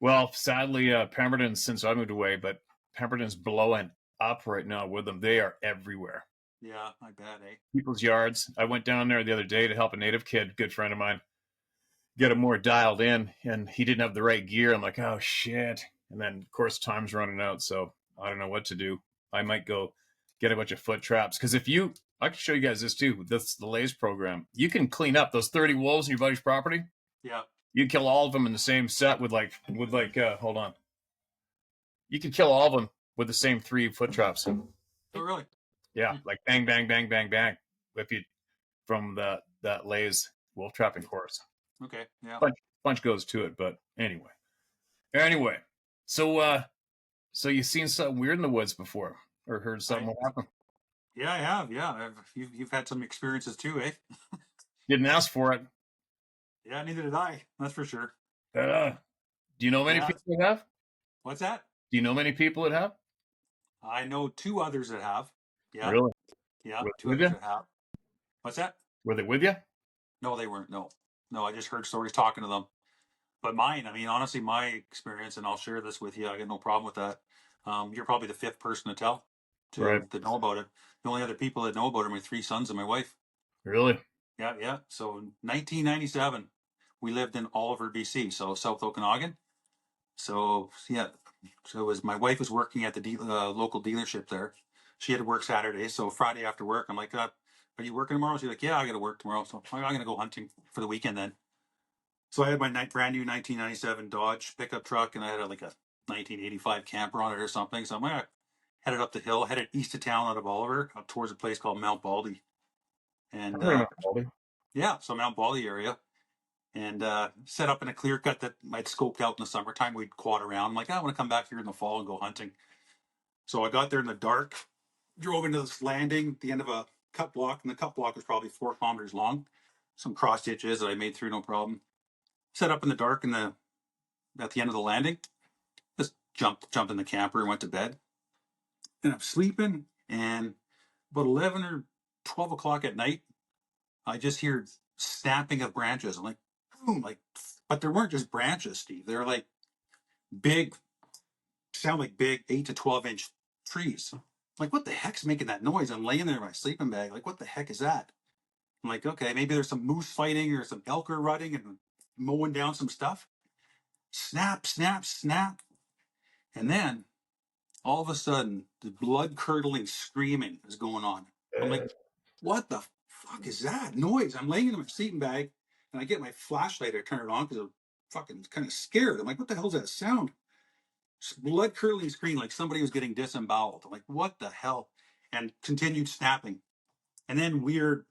Well, sadly, Pemberton, since I moved away, but Pemberton's blowing up right now with them. They are everywhere. Yeah, I bet, eh? People's yards. I went down there the other day to help a native kid, good friend of mine, get him more dialed in, and he didn't have the right gear. I'm like, oh, shit. And then, of course, time's running out, so I don't know what to do. I might go get a bunch of foot traps. Because if you, I can show you guys this too. This is the Lays program. You can clean up those 30 wolves in your buddy's property. Yeah. You kill all of them in the same set with hold on. You can kill all of them with the same 3 foot traps. Oh, really? Yeah, like bang, bang, bang, bang, bang. If you from that Lays wolf trapping course. Okay. Yeah. Bunch goes to it, but anyway. So you seen something weird in the woods before, or heard something happen? Yeah, I have. Yeah, you've had some experiences too, eh? Didn't ask for it. Yeah, neither did I. That's for sure. Do you know many people that have? What's that? Do you know many people that have? I know 2 others that have. Yeah. Really? Yeah, Were 2 others that have. What's that? Were they with you? No, they weren't. No, I just heard stories talking to them. But mine, I mean, honestly, my experience, and I'll share this with you. I got no problem with that. You're probably the 5th person to tell to know about it. The only other people that know about it are my 3 sons and my wife. Really? Yeah, yeah. So 1997, we lived in Oliver, BC, so South Okanagan. So yeah, so it was my wife was working at the local dealership there. She had to work Saturday, so Friday after work, I'm like, "Are you working tomorrow?" She's like, "Yeah, I got to work tomorrow, so I'm going to go hunting for the weekend then." So I had my brand new 1997 Dodge pickup truck, and I had like a 1985 camper on it or something. So I'm gonna headed up the hill, headed east of town out of Oliver, up towards a place called Mount Baldy, and yeah, so Mount Baldy area, and set up in a clear cut that I'd scoped out in the summertime. We'd quad around. I'm like, I want to come back here in the fall and go hunting. So I got there in the dark, drove into this landing at the end of a cut block, and the cut block was probably 4 kilometers long. Some cross ditches that I made through no problem. Set up in the dark at the end of the landing. Just jumped in the camper and went to bed. And I'm sleeping, and about 11 or 12 o'clock at night, I just hear snapping of branches. I'm like, boom, like, but there weren't just branches, Steve. They're like big, sound like big 8 to 12-inch trees. I'm like, what the heck's making that noise? I'm laying there in my sleeping bag. Like, what the heck is that? I'm like, okay, maybe there's some moose fighting or some elk are rutting and mowing down some stuff. Snap, snap, snap. And then all of a sudden, the blood curdling screaming is going on. I'm like, what the fuck is that noise? I'm laying in my sleeping bag and I get my flashlight. I turn it on because I'm fucking kind of scared. I'm like, what the hell is that sound? Blood curdling scream like somebody was getting disemboweled. I'm like, what the hell? And continued snapping. And then weird,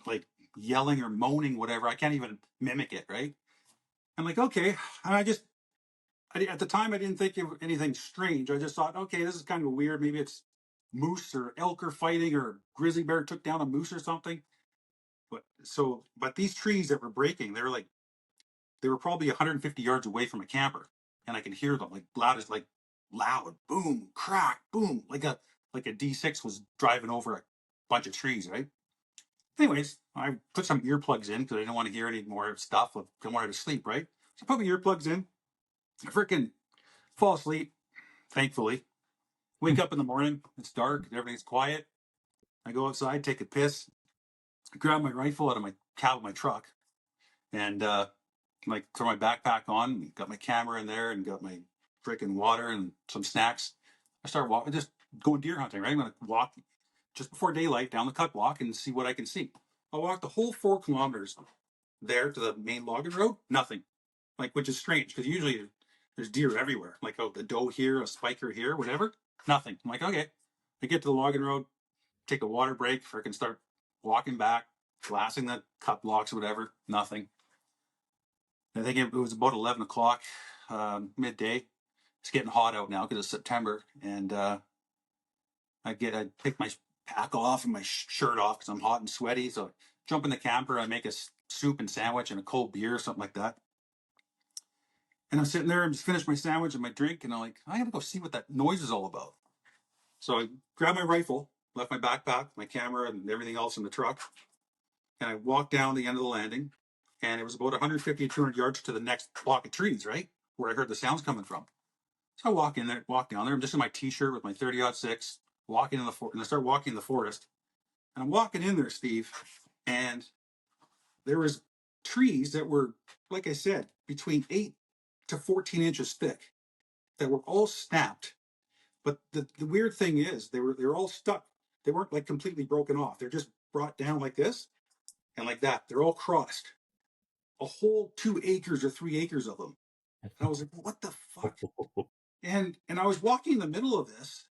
like yelling or moaning, whatever. I can't even mimic it, right? I'm like, okay. And at the time, I didn't think of anything strange. I just thought, okay, this is kind of weird. Maybe it's moose or elk are fighting, or grizzly bear took down a moose or something. But these trees that were breaking, they were probably 150 yards away from a camper, and I could hear them like loud, boom, crack, boom, like a D6 was driving over a bunch of trees, right? Anyways, I put some earplugs in because I didn't want to hear any more stuff. I wanted to sleep, right? So I put my earplugs in. I freaking fall asleep, thankfully. Wake up in the morning, it's dark, everything's quiet. I go outside, take a piss, grab my rifle out of my cab of my truck, and like throw my backpack on, got my camera in there, and got my freaking water and some snacks. I start walking, just going deer hunting, right? I'm going to walk just before daylight down the cut block and see what I can see. I walked the whole 4 kilometers there to the main logging road, nothing. Like, which is strange because usually there's deer everywhere. Like, oh, the doe here, a spiker here, whatever. Nothing. I'm like, okay. I get to the logging road, take a water break, freaking start walking back, glassing the cut blocks or whatever. Nothing. I think it was about 11 o'clock, midday. It's getting hot out now because it's September, and I take my pack off and my shirt off because I'm hot and sweaty. So I jump in the camper, I make a soup and sandwich and a cold beer or something like that. And I'm sitting there, I'm just finished my sandwich and my drink, and I'm like, I gotta go see what that noise is all about. So I grabbed my rifle, left my backpack, my camera, and everything else in the truck, and I walked down the end of the landing, and it was about 150 to 200 yards to the next block of trees, right, where I heard the sounds coming from. So I walk down there. I'm just in my t-shirt with my 30-06, walking in the forest, and I start walking in the forest. And I'm walking in there, Steve, and there was trees that were, like I said, between 8 to 14 inches thick that were all snapped. But the weird thing is they were all stuck. They weren't like completely broken off. They're just brought down like this and like that. They're all crossed. A whole 2 acres or 3 acres of them. And I was like, what the fuck? And I was walking in the middle of this,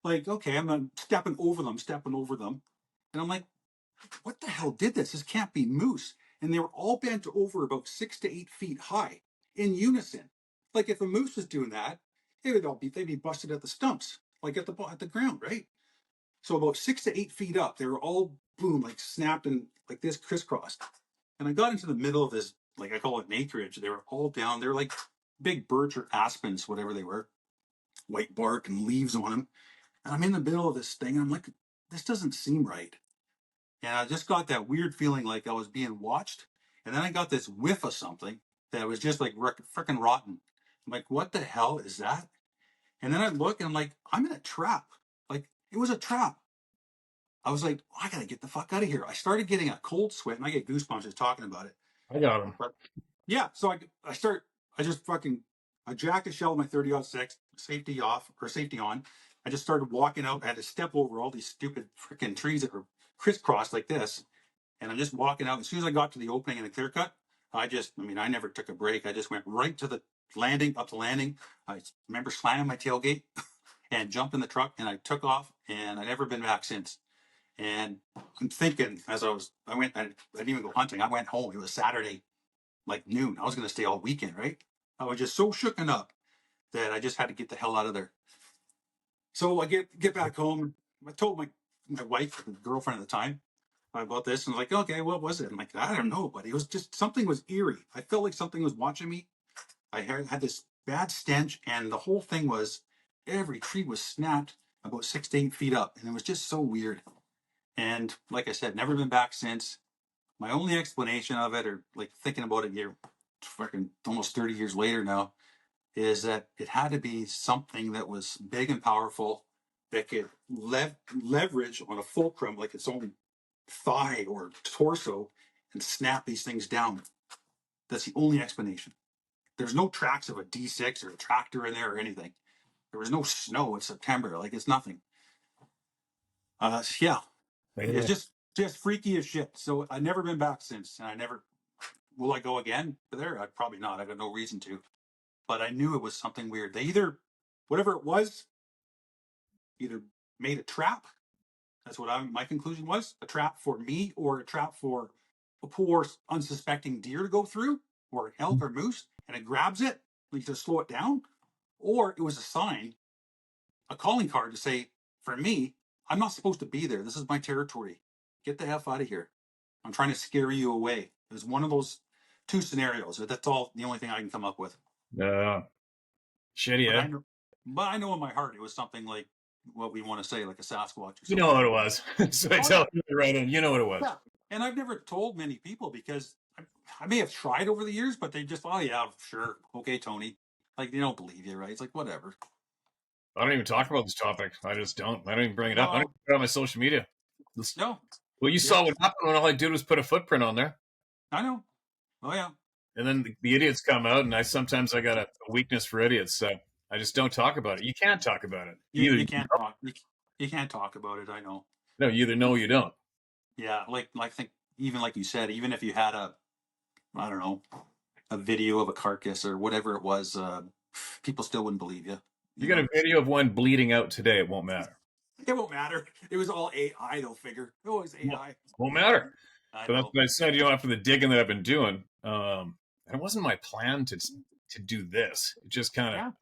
like, okay, I'm stepping over them. And I'm like, what the hell did this? This can't be moose. And they were all bent over about 6 to 8 feet high in unison. Like if a moose was doing that, they'd be busted at the stumps, like at the ground, right? So about 6 to 8 feet up, they were all boom, like snapped and like this crisscrossed. And I got into the middle of this, like I call it an acreage. They were all down. They were like big birch or aspens, whatever they were, white bark and leaves on them. And I'm in the middle of this thing, and I'm like, this doesn't seem right. And I just got that weird feeling like I was being watched. And then I got this whiff of something that was just like freaking rotten. I'm like, what the hell is that? And then I look and I'm like, I'm in a trap. Like, it was a trap. I was like, I gotta get the fuck out of here. I started getting a cold sweat, and I get goosebumps just talking about it. I got him. But yeah, so I just fucking, I jacked a shell of my 30-06, safety off or safety on. I just started walking out. I had to step over all these stupid freaking trees that were crisscrossed like this. And I'm just walking out. As soon as I got to the opening and the clear cut, I never took a break. I just went right to the landing, up the landing. I remember slamming my tailgate and jumped in the truck, and I took off, and I've never been back since. And I'm thinking I didn't even go hunting. I went home. It was Saturday, like noon. I was going to stay all weekend, right? I was just so shooken up that I just had to get the hell out of there. So I get back home. I told my wife, the girlfriend at the time, about this, and like, okay, what was it? I'm like, I don't know, but it was just something was eerie. I felt like something was watching me. I had this bad stench, and the whole thing was every tree was snapped about 6 to 8 feet up, and it was just so weird. And like I said, never been back since. My only explanation of it, or like thinking about it here, fucking almost 30 years later now, is that it had to be something that was big and powerful that could leverage on a fulcrum, like its own thigh or torso, and snap these things down. That's the only explanation. There's no tracks of a D6 or a tractor in there or anything. There was no snow in September. Like, it's nothing. Yeah, it's just freaky as shit. So I've never been back since, and will I go again there? I'd probably not. I got no reason to. But I knew it was something weird. They whatever it was, either made a trap. That's what my conclusion was: a trap for me, or a trap for a poor, unsuspecting deer to go through, or an elk or moose, and it grabs it, like to slow it down, or it was a sign, a calling card to say, for me, I'm not supposed to be there. This is my territory. Get the F out of here. I'm trying to scare you away. It was one of those two scenarios. That's all the only thing I can come up with. Shitty, But eh? I know in my heart it was something like what we want to say, like a Sasquatch or something. You know what it was. So I tell you right in, you know what it was. Yeah. And I've never told many people because I may have tried over the years, but they just, oh yeah, sure, okay, Tony. Like, they don't believe you, right? It's like, whatever. I don't even talk about this topic. I just don't. I don't even bring it up. I don't No, even put it on my social media. no, Well, you yeah, saw what happened when all I did was put a footprint on there. I know. Oh yeah, And then the idiots come out, and I got a weakness for idiots, so I just don't talk about it. You can't talk about it. you can't talk. You can't talk about it. I know. No, you either know or you don't. Yeah, like I think even like you said, even if you had I don't know, a video of a carcass or whatever it was, people still wouldn't believe you. You got a video of one bleeding out today, it won't matter. It won't matter. It was all AI. They'll figure. Oh, it's AI. Won't matter. I So that's know. what I said. After the digging that I've been doing, it wasn't my plan to do this. It just kind of,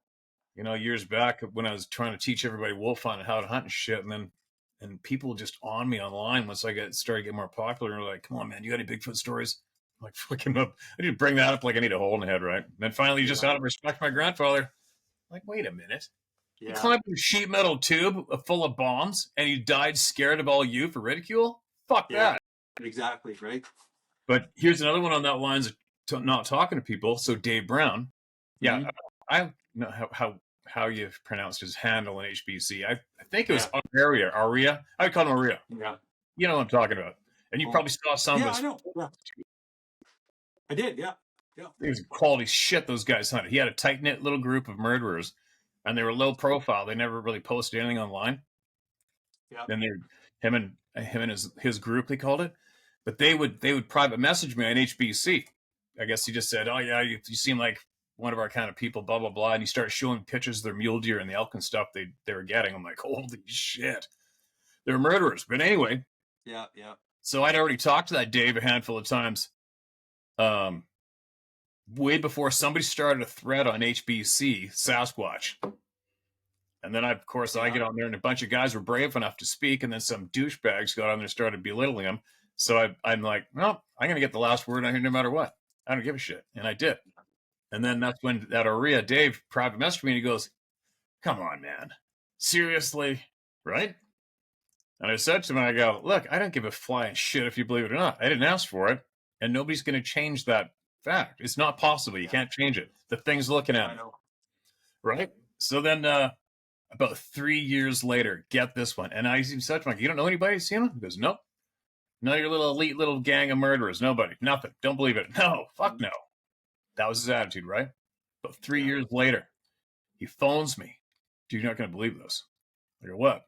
Yeah. years back when I was trying to teach everybody wolf hunting, how to hunt and shit, and people just on me online once I started getting more popular, and were like, "Come on, man, you got any Bigfoot stories?" I'm like, fucking up. I need to bring that up like I need a hole in the head, right? And then finally, you just Yeah. got to respect my grandfather. I'm like, wait a minute. He Yeah. climbed a sheet metal tube full of bombs, and he died scared of all you for ridicule. Fuck Yeah. that. Exactly. Right. But here's another one on that lines of not talking to people. So Dave Brown, yeah, Mm-hmm. I know how you pronounced his handle in HBC. I think it was Yeah. Aria. I would call him Aria. Yeah. You know what I'm talking about. And you Well, probably saw some yeah, of I his. know. Yeah, I did. Yeah. Yeah. It was quality shit those guys hunted. He had a tight knit little group of murderers, and they were low profile. They never really posted anything online. Yeah. And they him and his group, they called it. But they would private message me on HBC. I guess he just said, "Oh yeah, you seem like one of our kind of people," blah blah blah. And he started showing pictures of their mule deer and the elk and stuff they were getting. I'm like, holy shit, they're murderers. But anyway, Yeah. Yeah. so I'd already talked to that Dave a handful of times, um, way before somebody started a thread on HBC Sasquatch. And then, of course, I Yeah. get on there, and a bunch of guys were brave enough to speak, and then some douchebags got on there and started belittling him. So I'm like, well, I'm going to get the last word on here no matter what. I don't give a shit. And I did. And then that's when that Aria Dave private messaged me, and he goes, come on, man. Seriously? Right? And I said to him, I go, look, I don't give a flying shit if you believe it or not. I didn't ask for it, and nobody's going to change that fact. It's not possible. You Yeah. can't change it. The thing's looking at I me. know. Right? So then about 3 years later, get this one. And I even said to him, you don't know anybody seen him? He goes, nope. None of your little elite little gang of murderers. Nobody. Nothing. Don't believe it. No. Fuck no. That was his attitude, right? But 3 years later, he phones me. Dude, you're not going to believe this. I go, what?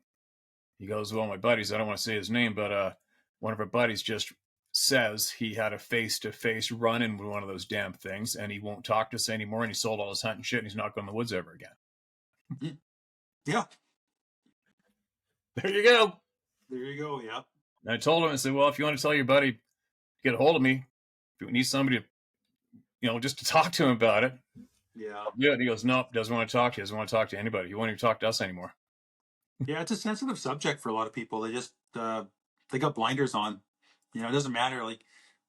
He goes, well, my buddies, I don't want to say his name, but one of our buddies just says he had a face-to-face run-in with one of those damn things, and he won't talk to us anymore, and he sold all his hunting shit, and he's not going to the woods ever again. Yeah. There you go. There you go. Yeah. And I told him, I said, well, if you want to tell your buddy, get a hold of me. If you need somebody to, just to talk to him about it. Yeah. Yeah. And he goes, nope, doesn't want to talk to you. Doesn't want to talk to anybody. He won't even talk to us anymore. Yeah. It's a sensitive subject for a lot of people. They just they got blinders on. It doesn't matter. Like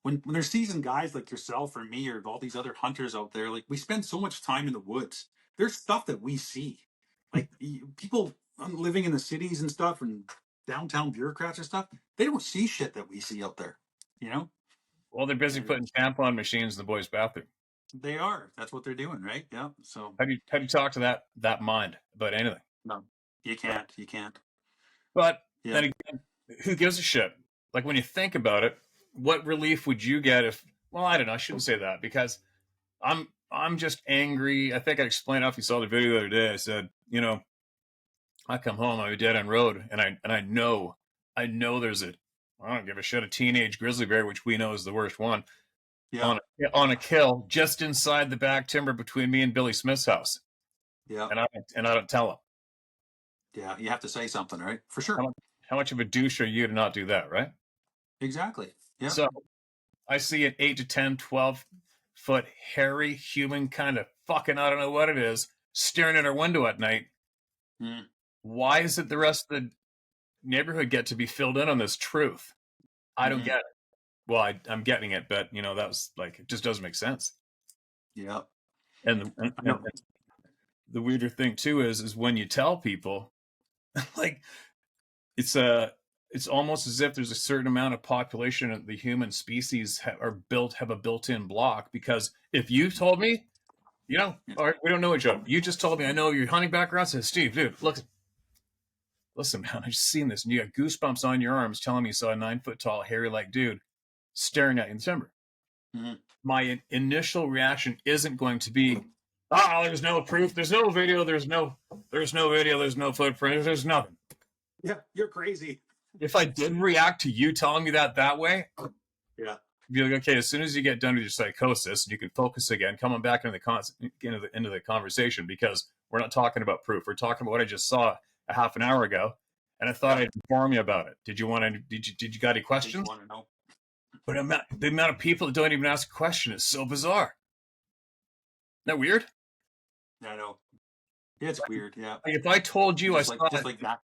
when there's seasoned guys like yourself or me or all these other hunters out there, like we spend so much time in the woods. There's stuff that we see. Like people living in the cities and stuff and downtown bureaucrats and stuff, they don't see shit that we see out there. You know? Well, they're busy And putting tampon machines in the boys' bathroom. they are. That's what they're doing, right? Yeah. So How do you talk to that mind about anything? no, you can't. You can't. But Yeah. then again, who gives a shit? Like when you think about it, what relief would you get if? Well, I don't know. I shouldn't say that because I'm just angry. I think I explained if you saw the video the other day. I said, I come home, I'm a dead end road, and I know there's I don't give a shit, a teenage grizzly bear, which we know is the worst one, Yeah. on a kill just inside the back timber between me and Billy Smith's house, Yeah. and I don't tell him. Yeah. You have to say something, right? For How sure. much, how much of a douche are you to not do that, right? Exactly. Yeah. So I see an 8 to 10, 12-foot hairy human kind of fucking, I don't know what it is, staring at our window at night. Mm. Why is it the rest of the neighborhood get to be filled in on this truth? I don't Mm-hmm. get it. Well, I'm getting it, but that was like, it just doesn't make sense. Yeah. And I know. the weirder thing too is when you tell people, like it's almost as if there's a certain amount of population of the human species have a built-in block, because if you told me, all right, we don't know each other. You just told me I know your hunting background. I said, Steve, dude, listen, man, I just seen this, and you got goosebumps on your arms telling me you saw a 9-foot tall, hairy like dude staring at you in the timber. Mm-hmm. My initial reaction isn't going to be, there's no proof, there's no video, there's no video, there's no footprint, there's nothing. Yeah, you're crazy. If I didn't react to you telling me that way, Yeah. be like, okay, as soon as you get done with your psychosis and you can focus again, coming back into the conversation, because we're not talking about proof. We're talking about what I just saw a half an hour ago, and I thought I'd inform you about it. Did you want to? Did you got any Did you questions? want to know? But the amount of people that don't even ask a question is so bizarre. Isn't that weird? Yeah, I know. Yeah, it's weird. Yeah, Like if I told you I saw just like that.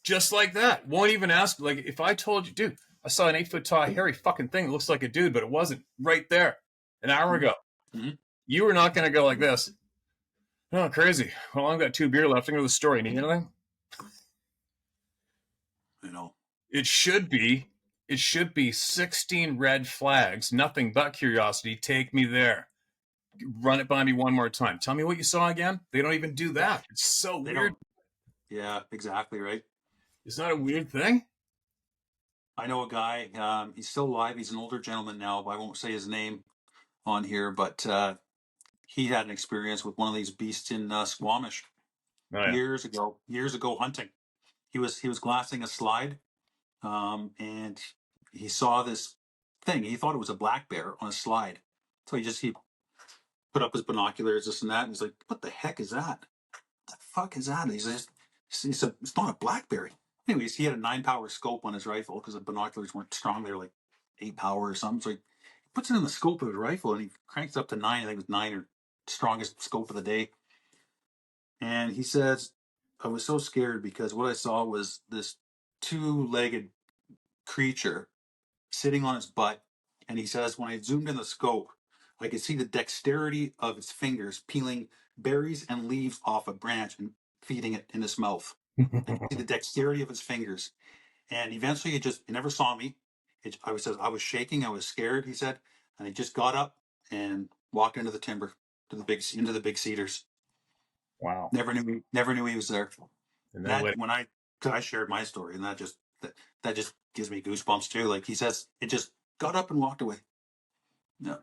just like that, won't even ask. Like if I told you, dude, I saw an 8 foot tall hairy fucking thing that looks like a dude, but it wasn't right there an hour ago. Mm-hmm. You were not going to go like this. Oh, crazy. Well, I've got 2 beer left. I'm going to the store. Need anything? You know. It should be 16 red flags, nothing but curiosity. Take me there. Run it by me one more time. Tell me what you saw again. They don't even do that. It's so They weird. don't. Yeah, exactly right. It's not a weird thing. I know a guy. He's still alive. He's an older gentleman now, but I won't say his name on here. But he had an experience with one of these beasts in Squamish Oh, yeah. years ago. Years ago, hunting. He was glassing a slide, and he saw this thing. He thought it was a black bear on a slide. So he put up his binoculars, this and that, and he's like, "What the heck is that? What the fuck is that?" And he said, "It's not a blackberry." Anyways, he had a 9-power scope on his rifle because the binoculars weren't strong. They were like 8 power or something. So he puts it in the scope of his rifle and he cranks it up to 9. I think it was 9 or strongest scope of the day. And he says, "I was so scared because what I saw was this 2-legged creature sitting on his butt." And he says, "When I zoomed in the scope, I could see the dexterity of his fingers peeling berries and leaves off a branch and feeding it in his mouth. I could see the dexterity of his fingers." And eventually he never saw me. I was shaking, I was scared, he said. And he just got up and walked into the timber, into the big cedars. Wow. Never knew he was there. And then That when I shared my story, and that just gives me goosebumps too. Like he says, it just got up and walked away. Yeah.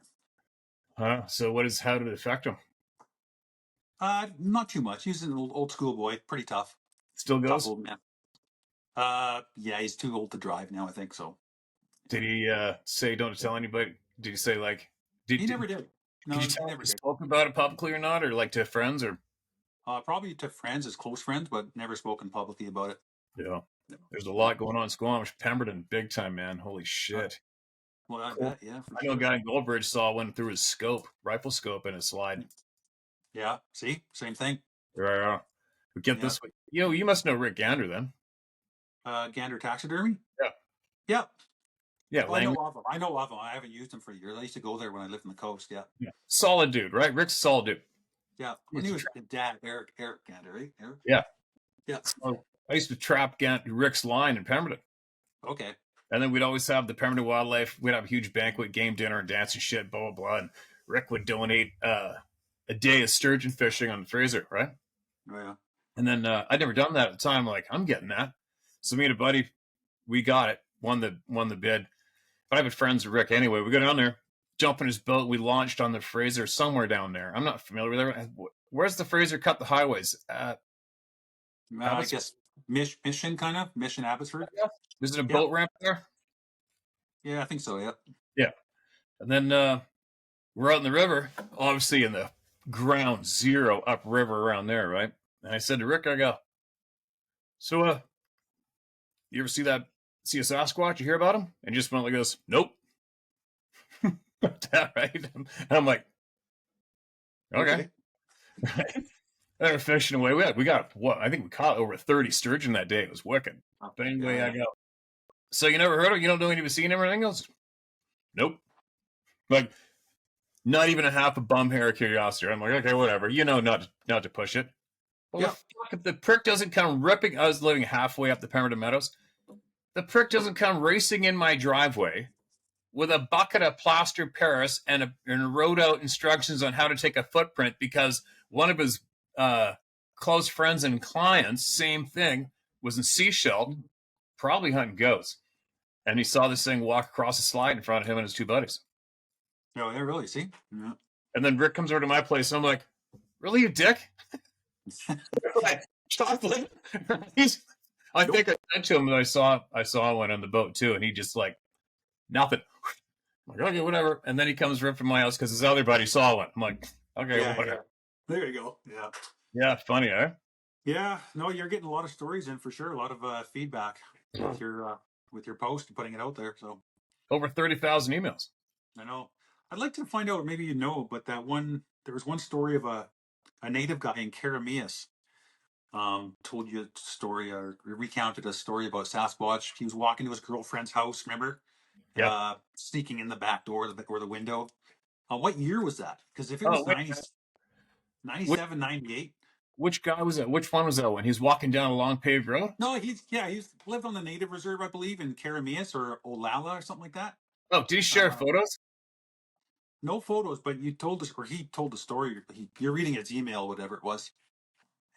So how did it affect him? Not too much. He's an old school boy, pretty tough. Still Tough goes? old man. Yeah, he's too old to drive now, I think so. Did he say don't tell anybody? Did he say like He never did. No, could you he tell if never he did. spoke about it publicly or not, or like to friends or Probably to friends, as close friends, but never spoken publicly about it. yeah. There's a lot going on in Squamish, Pemberton, big time, man. Holy shit. Well, I Cool. bet, yeah, for I know a sure. guy in Goldbridge saw one through his rifle scope in his slide. Yeah, see, same thing. Yeah. We get Yeah. this way. You must know Rick Gander then. Gander taxidermy. Yeah. Yeah. Yeah, Oh, I know Langley. of him. I know of him. I haven't used him for years. I used to go there when I lived on the coast. Yeah. Yeah. Solid dude, right? Rick's a solid dude. Yeah. And he was dad, Eric Gander, right? Eric? Yeah. Yeah. So I used to trap Rick's line in Pemberton. Okay. And then we'd always have the Pemberton Wildlife. We'd have a huge banquet, game dinner, and dance and shit, blah, blah, blah. And Rick would donate a day of sturgeon fishing on the Fraser, right? Oh, yeah. And then I'd never done that at the time. Like, I'm getting that. So me and a buddy, we got it, won the bid. But I've been friends with Rick anyway. We go down there, jump in his boat. We launched on the Fraser somewhere down there. I'm not familiar with it. Where's the Fraser cut the highways? I guess Mission, kind of. Mission Abbotsford. Is it a Yep. boat ramp there? Yeah, I think so, yeah. Yeah. And then we're out in the river, obviously in the ground zero upriver around there, right? And I said to Rick, I go, so you ever see a Sasquatch? You hear about him? And he just went like this, nope. Right? And I'm like, okay. And we're fishing away. We got what? I think we caught over 30 sturgeon that day. It was wicked. Oh, But anyway, yeah. I go, so you never heard of him? You don't know anything seen him or anything else? Nope. Like, not even a half a bum hair of curiosity. I'm like, okay, whatever. Not to push it. Well, Yeah. if the prick doesn't come ripping, I was living halfway up the Pemberton Meadows. The prick doesn't come racing in my driveway with a bucket of plaster Paris and wrote out instructions on how to take a footprint because one of his close friends and clients, same thing, was in Seashell, probably hunting goats. And he saw this thing walk across the slide in front of him and his 2 buddies. Oh, yeah, really? See? Yeah. And then Rick comes over to my place and I'm like, really, you dick? Like, chocolate? I think I said to him that I saw one on the boat too, and he just like nothing. I'm like, okay, whatever. And then he comes ripping my house because his other buddy saw one. I'm like, okay, Yeah, whatever. yeah. There you go. Yeah. Yeah, funny, eh? Yeah, no, you're getting a lot of stories in for sure. A lot of feedback with your post and putting it out there. So Over 30,000 emails. I know. I'd like to find out, maybe you know, but there was one story of a native guy in Karamias. Told you a story or recounted a story about Sasquatch. He was walking to his girlfriend's house, remember? Yep. Sneaking in the back door or the window. What year was that? Because if it Oh, was wait. Which, 97, 98. which guy was that? Which one was that when he's walking down a long paved road? No, he's lived on the native reserve, I believe, in Karamias or Olala or something like that. Oh, did he share Uh, photos? no photos, but you told us, or he told the story. You're reading his email, whatever it was,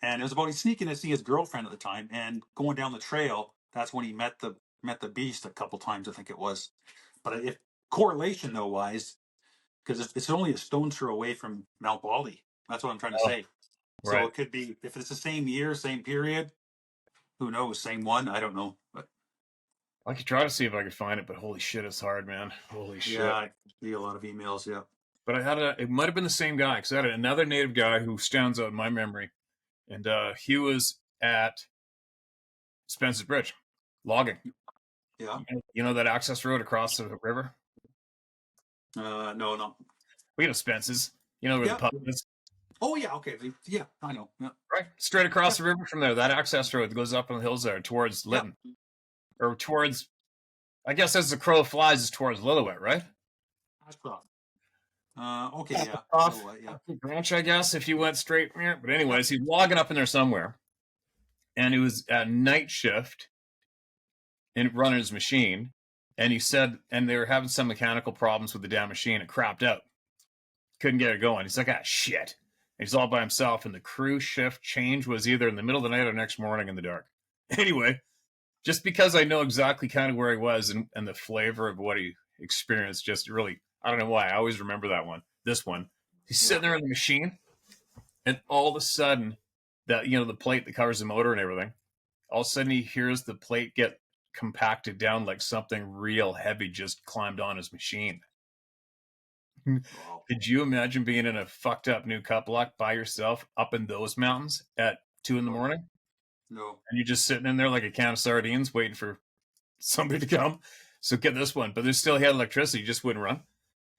and it was about he sneaking to see his girlfriend at the time and going down the trail. That's when he met the beast a couple times, I think it was. But if correlation though wise, because it's only a stone's throw away from Mount Baldy. That's what I'm trying to Oh, say. So right. it could be if it's the same year, same period. Who knows? Same one. I don't know. But I could try to see if I could find it, but holy shit, it's hard, man. Holy yeah, shit. I see a lot of emails. Yeah. But it might have been the same guy because I had another native guy who stands out in my memory. And he was at Spencer's Bridge logging. Yeah. You know that access road across the river? No, no. We know Spencer's. You know where the Yeah. pub is? Oh, yeah. Okay. Yeah, I know. Yeah. Right? Straight Yeah. across the river from there. That access road that goes up on the hills there towards Yeah. Lytton. Or towards, I guess as the crow flies, is towards Lillooet, right? Ashcroft. Okay. Yeah. Off Lillooet, yeah. branch, I guess, if you went straight. But Yeah. anyways, he's logging up in there somewhere. And it was at night shift and running his machine. And he said, and they were having some mechanical problems with the damn machine. It crapped out. Couldn't get it going. He's like, ah, shit. And he's all by himself. And the crew shift change was either in the middle of the night or next morning in the dark. Anyway, just because I know exactly kind of where he was and the flavor of what he experienced, just really, I don't know why. I always remember that one. This one. He's Yeah. sitting there in the machine. And all of a sudden, that, the plate that covers the motor and everything, all of a sudden he hears the plate get compacted down like something real heavy just climbed on his machine. Wow. Could you imagine being in a fucked up new cup lock by yourself up in those mountains at 2 in the morning? No. And you're just sitting in there like a can of sardines waiting for somebody to come. So get this one. But he had electricity, just wouldn't run.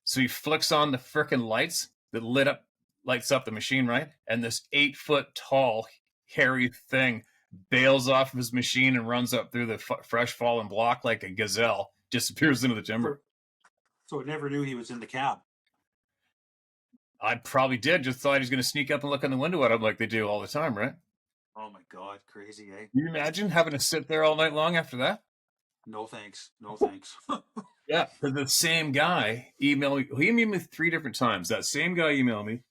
So he flicks on the frickin' lights that lights up the machine, right? And this 8 foot tall, hairy thing bails off of his machine and runs up through the fresh fallen block like a gazelle, disappears into the timber. So it never knew he was in the cab. I probably did. Just thought he was going to sneak up and look in the window at him like they do all the time, right? Oh my God. Crazy, eh? Can you imagine having to sit there all night long after that? No thanks. No thanks. Yeah, the same guy emailed me. He emailed me 3 different times. That same guy emailed me,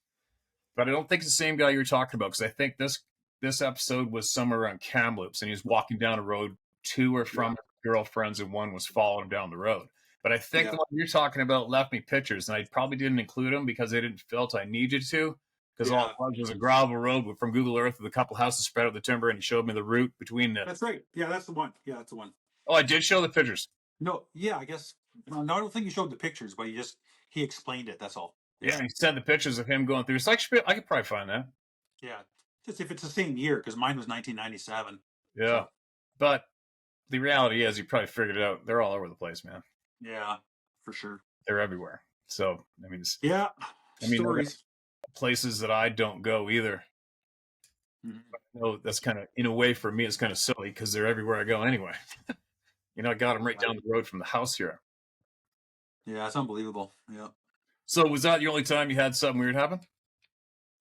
but I don't think it's the same guy you're talking about because I think this episode was somewhere around Kamloops, and he was walking down a road to or Yeah. from girlfriends, and one was following him down the road. But I think Yeah. the one you're talking about left me pictures, and I probably didn't include them because I didn't felt I needed to. Because all Yeah. it was a gravel road from Google Earth with a couple houses spread out the timber, and he showed me the route between the. That's right. Yeah, that's the one. Yeah, that's the one. Oh, I did show the pictures. No, yeah, I guess. No, I don't think you showed the pictures, but he explained it. That's all. Yeah, Yeah, he sent the pictures of him going through. It's like I could probably find that. yeah. Just if it's the same year, because mine was 1997. Yeah, So but the reality is, you probably figured it out. They're all over the place, man. yeah, for sure. They're everywhere. So Yeah, there are stories. places that I don't go either. Mhm. No, that's kind of in a way for me. It's kind of silly because they're everywhere I go anyway. I got them right down the road from the house here. Yeah, it's unbelievable. Yeah, So was that the only time you had something weird happen?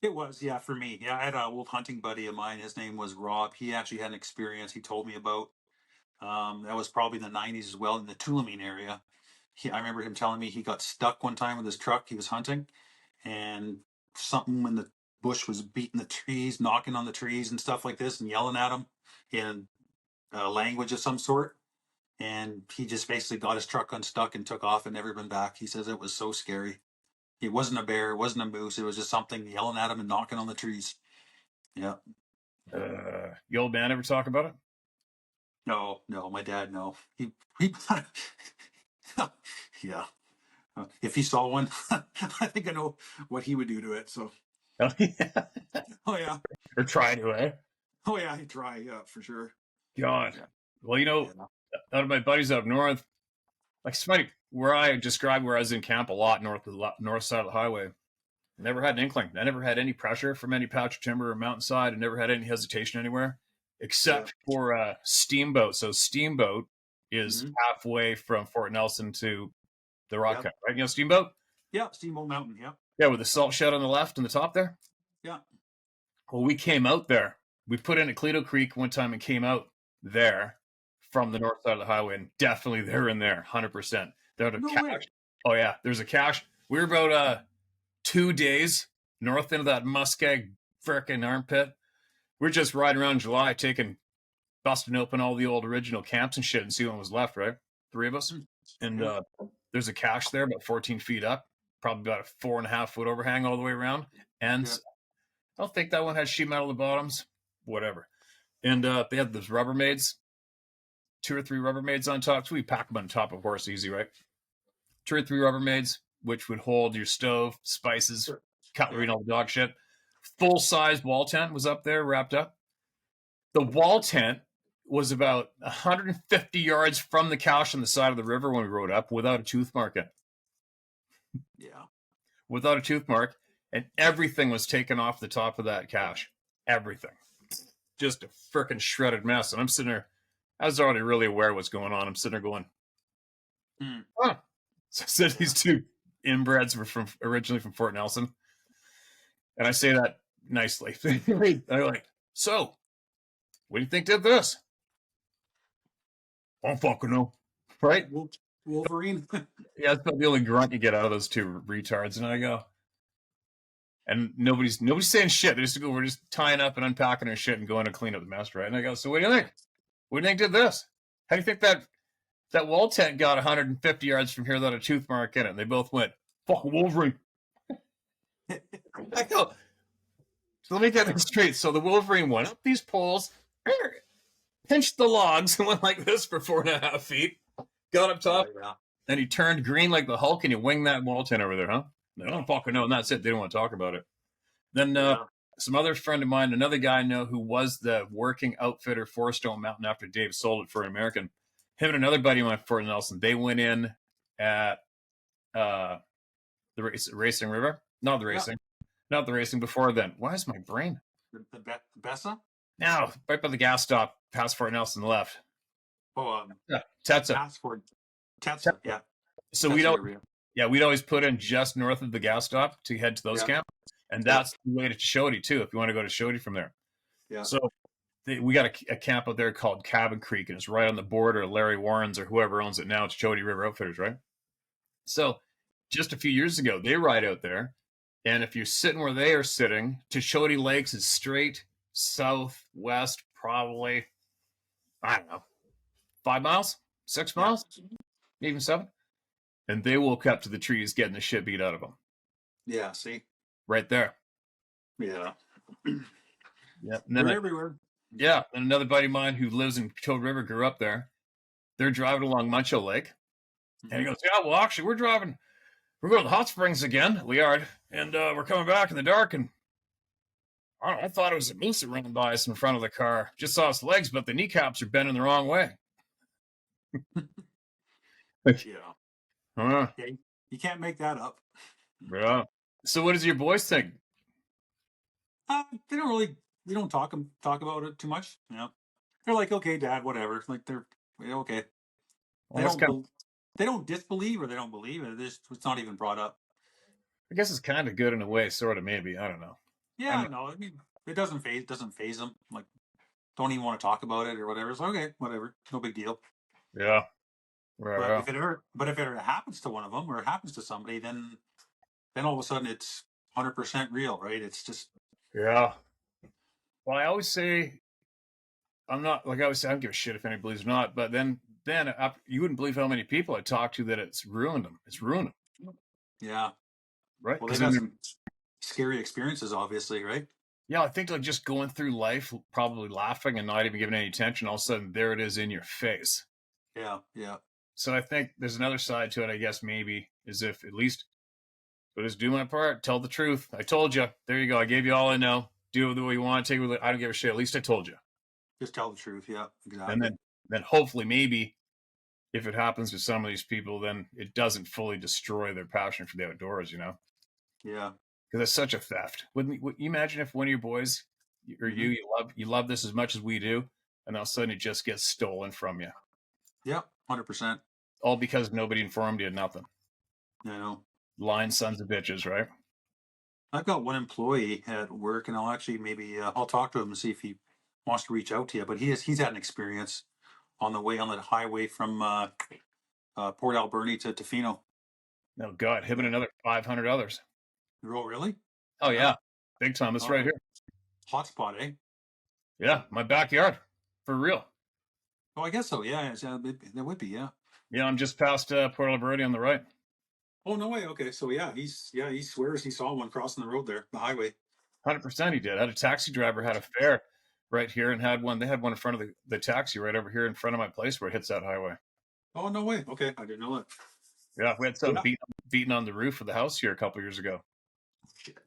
it was. Yeah, for me. Yeah, I had an old hunting buddy of mine. His name was Rob. He actually had an experience he told me about. That was probably in the 90s as well in the Tulameen area. I remember him telling me he got stuck one time with his truck. He was hunting, and something in the bush was beating the trees, knocking on the trees and stuff like this, and yelling at him in a language of some sort. And he just basically got his truck unstuck and took off and never been back. He says it was so scary. It wasn't a bear, it wasn't a moose, it was just something yelling at him and knocking on the trees. Yeah. The old man ever talk about it? No, no, my dad, no. He yeah. If he saw one, I think I know what he would do to it. So, Oh, yeah. oh yeah, Or try to, eh? Oh yeah, dry. Yeah, for sure. God. Yeah. Well, Yeah. out of my buddies up north, like it's funny where I described where I was in camp a lot north of the north side of the highway. Never had an inkling. I never had any pressure from any patch of timber or mountainside. I never had any hesitation anywhere, Yeah. except for Steamboat. So Steamboat is Mm-hmm. halfway from Fort Nelson to the rock Yep. cut, right? You know Steamboat? Yeah. Steamboat Mountain. Yep. Yeah, with the salt shed on the left and the top there. Yeah. Well, we came out there. We put in at Cleto Creek one time and came out there from the north side of the highway, and definitely they're in there, 100%. They're a No cache. way. Oh yeah, there's a cache. We were about 2 days north into that muskeg frickin' armpit. We're just riding around in July, busting open all the old original camps and shit and see what was left, right? Three of us. And Yeah. there's a cache there about 14 feet up, probably about a 4.5 foot overhang all the way around. And Yeah. I don't think that one had sheet metal at the bottoms, whatever. And they had those Rubbermaids, 2 or 3 Rubbermaids on top. So we pack them on top of horse easy, right? 2 or 3 Rubbermaids, which would hold your stove, spices, Sure. cutlery, Yeah. and all the dog shit. Full size wall tent was up there, wrapped up. The wall tent was about 150 yards from the cache on the side of the river when we rode up without a tooth mark in. Yeah. Without a tooth mark, and everything was taken off the top of that cache. Everything. Just a freaking shredded mess. And I'm sitting there, I was already really aware of what's going on. I'm sitting there going, huh. So these two inbreds were originally from Fort Nelson. And I say that nicely. They're like, so, what do you think did this? I don't fucking know. Right? Wolverine. Yeah, that's about the only grunt you get out of those two retards. And I go, and nobody's saying shit. They just go, we're just tying up and unpacking our shit and going to clean up the mess, right? And I go, so what do you think? What do you think did this? How do you think that wall tent got 150 yards from here without a tooth mark in it? And they both went, fucking Wolverine. I go, so let me get this straight. So the Wolverine went up these poles, pinched the logs, and went like this for 4.5 feet. Got up top, and he turned green like the Hulk, and you winged that wall tent over there, huh? They don't fucking know, and that's it. They don't want to talk about it. Then some other friend of mine, another guy I know who was the working outfitter for Stone Mountain after Dave sold it for an American. Him and another buddy of mine, Fort Nelson, they went in at the Racing River. Not the racing. Not the racing before then. Why is my brain? The Bessa? Now, right by the gas stop, past Fort Nelson left. Oh, Yeah, Tetsa. Passport. Tetsa. Yeah. So Tetsa we'd always put in just north of the gas stop to head to those camps. And that's the way to Shody, too, if you want to go to Shody from there. Yeah. So we got a camp out there called Cabin Creek, and it's right on the border of Larry Warren's or whoever owns it now. It's Shody River Outfitters, right? So just a few years ago, they ride out there. And if you're sitting where they are sitting, Shody Lakes is straight southwest, probably, I don't know, 5 miles, 6 miles, even 7. And they woke up to the trees getting the shit beat out of them. Yeah, see? Right there. Yeah. Yeah. They're everywhere. Yeah. And another buddy of mine who lives in Toad River grew up there. They're driving along Muncho Lake. And he goes, yeah, well, actually, we're going to the hot springs again, Liard. And we're coming back in the dark. And I thought it was a moose that ran by us in front of the car. Just saw its legs, but the kneecaps are bending the wrong way. Yeah. You can't make that up. Yeah. So what does your boys think? They don't talk about it too much. Yeah. They're like, okay, Dad, whatever. Like they're okay. Well, they don't disbelieve or they don't believe it. It's not even brought up. I guess it's kind of good in a way, sort of, maybe. I don't know. Yeah, no, I mean, it doesn't phase them. Like, don't even want to talk about it or whatever. It's okay, whatever, no big deal. Yeah. Right. But if it ever happens to one of them or it happens to somebody, then all of a sudden it's 100% real, right? It's just Well, I always say I don't give a shit if anybody believes or not. But then you wouldn't believe how many people I talked to that it's ruined them. It's ruined them. Yeah. Right. Well, they've had some scary experiences, obviously, right? Yeah, I think like just going through life, probably laughing and not even giving any attention. All of a sudden, there it is in your face. Yeah. So I think there's another side to it. I guess maybe is if at least, but just do my part, tell the truth. I told you. There you go. I gave you all I know. do it the way you want, take it with it. I don't give a shit. At least I told you. Just tell the truth. Yeah, And exactly. then hopefully maybe if it happens to some of these people, then it doesn't fully destroy their passion for the outdoors, you know? Yeah. Because it's such a theft. Wouldn't you imagine if one of your boys or Hmm. you love this as much as we do, and all of a sudden it just gets stolen from you, Yeah, 100%. all because nobody informed you of nothing. I know. Lying sons of bitches, right? I've got one employee at work, and I'll actually maybe I'll talk to him and see if he wants to reach out to you. But he's had an experience on the way on the highway from Port Alberni to Tofino. No, God, him and Yeah. another 500 others. Oh, really? Oh Yeah. yeah, big time. It's Oh, right here. hotspot, eh? Yeah, my backyard, for real. Oh, I guess so. Yeah, that would be. Yeah. Yeah, I'm just past Port Alberni on the right. Oh, no way. Okay, so he swears he saw one crossing the road there, the highway. 100% he did. Had a taxi driver had a fare right here and had one. They had one in front of the taxi right over here in front of my place where it hits that highway. Oh, no way. Okay, I didn't know that. Yeah, we had some Yeah. beaten on the roof of the house here a couple years ago. Shit.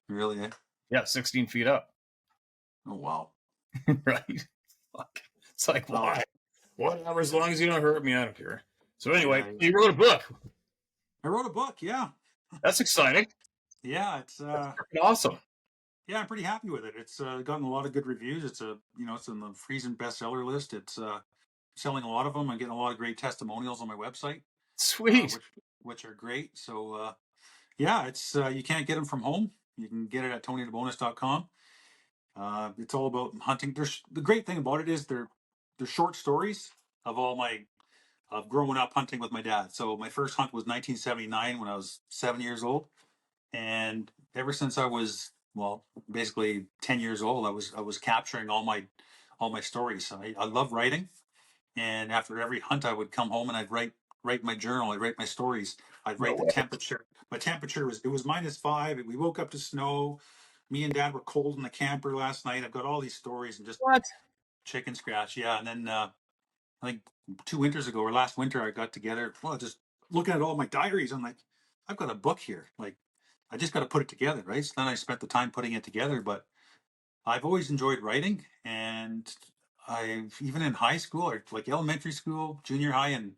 Really? Eh? Yeah, 16 feet up. Oh, wow. Right? Fuck. It's like, Oh, why? Whatever, as long as you don't hurt me, I don't care. So anyway, yeah, yeah. you wrote a book. I wrote a book. Yeah. That's exciting. Yeah, it's That's freaking awesome. yeah, I'm pretty happy with it. It's gotten a lot of good reviews. It's it's in the Friesen bestseller list. It's selling a lot of them. I'm getting a lot of great testimonials on my website, uh, Sweet. which which are great. So yeah, it's you can't get them from home. You can get it at TonyDebonis.com. It's all about hunting. There's the great thing about it is they're short stories of all my of growing up hunting with my dad. So my first hunt was 1979 when I was 7 years old, and ever since I was well, basically 10 years old, I was capturing all my stories. I love writing, and after every hunt, I would come home and I'd write my journal. I'd write my stories. I'd No write the way. temperature. My temperature was it was -5. We woke up to snow. Me and Dad were cold in the camper last night. I've got all these stories and just What? chicken scratch. Yeah, and then I think 2 winters ago or last winter, I got together. Well, just looking at all my diaries, I'm like, I've got a book here. Like, I just got to put it together, right? So then I spent the time putting it together. But I've always enjoyed writing, and I've even in high school or like elementary school, junior high, and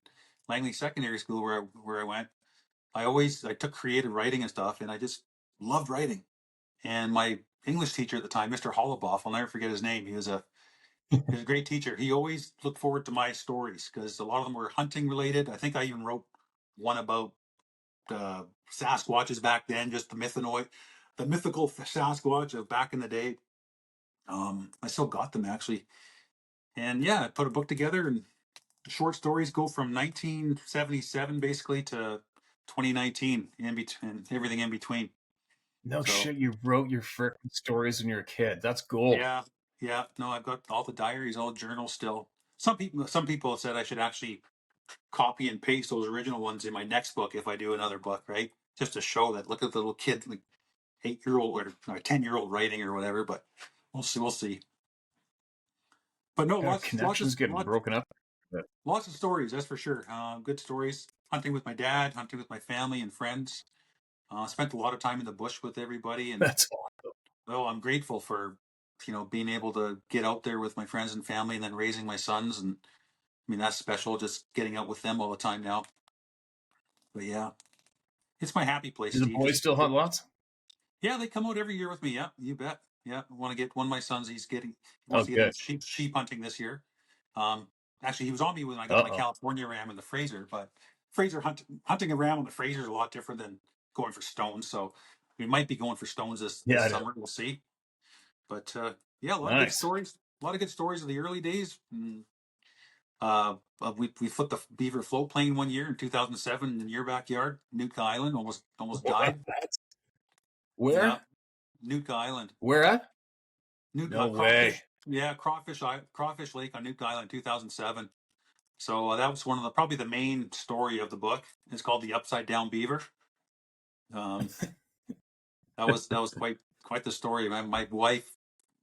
Langley Secondary School where I went. I took creative writing and stuff, and I just loved writing. And my English teacher at the time, Mr. Hollaboff, I'll never forget his name. He was a great teacher. He always looked forward to my stories because a lot of them were hunting related. I think I even wrote one about Sasquatches back then, just the mythical Sasquatch of back in the day. I still got them actually, and yeah, I put a book together, and the short stories go from 1977 basically to 2019, in between, and everything in between. No So shit, you wrote your freaking stories when you were a kid. That's gold. yeah, yeah, no, I've got all the diaries, all journals still. Some people have said I should actually copy and paste those original ones in my next book if I do another book, right? Just to show that look at the little kid, like 8 year old or 10 year old writing or whatever. But we'll see, we'll see. But no, God, connections getting broken up. But lots of stories, that's for sure. Good stories. Hunting with my dad, hunting with my family and friends. Spent a lot of time in the bush with everybody, and that's all. well, I'm grateful for being able to get out there with my friends and family, and then raising my sons, and I mean that's special. Just getting out with them all the time now. But yeah, it's my happy place, Do the Steve. boys Just still hunt lots? yeah, they come out every year with me. Yeah, you bet. Yeah, I want to get one of my sons. He Oh, wants to get good. into sheep hunting this year. Um, Actually, he was on me when I got my Uh-oh. California ram in the Fraser, but hunting a ram on the Fraser is a lot different than going for stones. So we might be going for stones this Yeah, it is. summer. We'll see. But yeah, a lot of good Nice. stories. A lot of good stories of the early days. We flipped the beaver float plane one year in 2007 in your backyard, Nootka Island. Almost What? died. Yeah, Where? Nootka Island. Where at? Nootka No way. crawfish. Yeah, crawfish lake on Nootka Island, 2007. So that was one of the probably the main story of the book. It's called the Upside Down Beaver. Um, that was quite the story. My wife,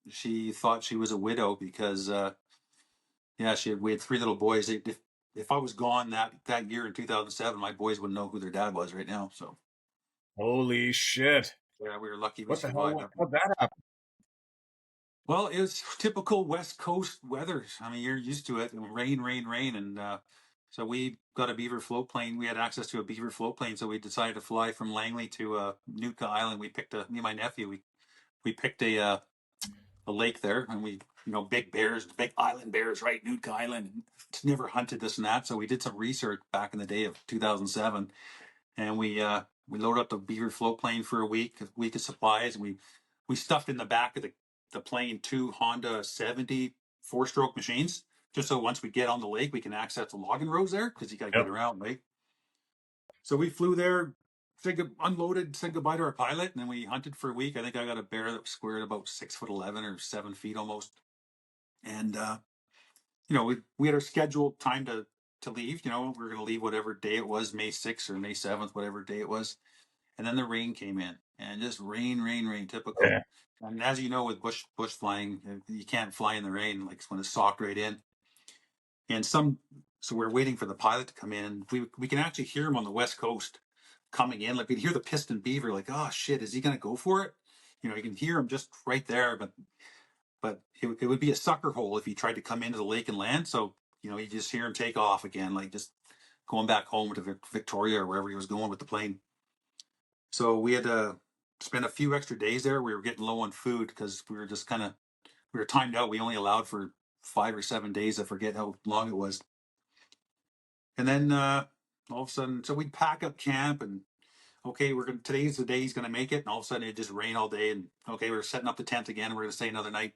she thought she was a widow because yeah, we had three little boys. If I was gone that year in 2007, my boys wouldn't know who their dad was right now. So Holy shit. yeah, we were lucky we What the hell? survived. How'd that happen? Well, it was typical West Coast weather. I mean, you're used to it. Rain, rain, rain. And so we got a beaver float plane. We had access to a beaver float plane. So we decided to fly from Langley to Nootka Island. Me and my nephew, we picked a lake there, and big bears, big island bears, right? Nootka Island. It's never hunted this and that. So we did some research back in the day of 2007, and we loaded up the beaver float plane for a week of supplies, and we stuffed in the back of the plane two Honda 70 4-stroke machines, just so once we get on the lake, we can access the logging roads there because you got to get Yep. around, right? So we flew there, unloaded, said goodbye to our pilot, and then we hunted for a week. I think I got a bear that was squared about 6'11" or 7 feet almost, and we had our scheduled time to leave. We were going to leave whatever day it was, May 6th or May 7th, whatever day it was. And then the rain came in, and just rain, rain, rain, typical. Yeah. And as you know, with bush flying, you can't fly in the rain, like when it's socked right in. And so we're waiting for the pilot to come in. We can actually hear him on the West Coast coming in. Like we'd hear the piston beaver, like, oh shit, is he going to go for it? You can hear him just right there, but it would be a sucker hole if he tried to come into the lake and land. So you just hear him take off again, like just going back home to Victoria or wherever he was going with the plane. So we had to spend a few extra days there. We were getting low on food because we were timed out. We only allowed for 5 or 7 days. I forget how long it was. And then all of a sudden, so we'd pack up camp and okay, today's the day he's gonna make it. And all of a sudden it just rained all day. And okay, we're setting up the tent again. We're gonna stay another night.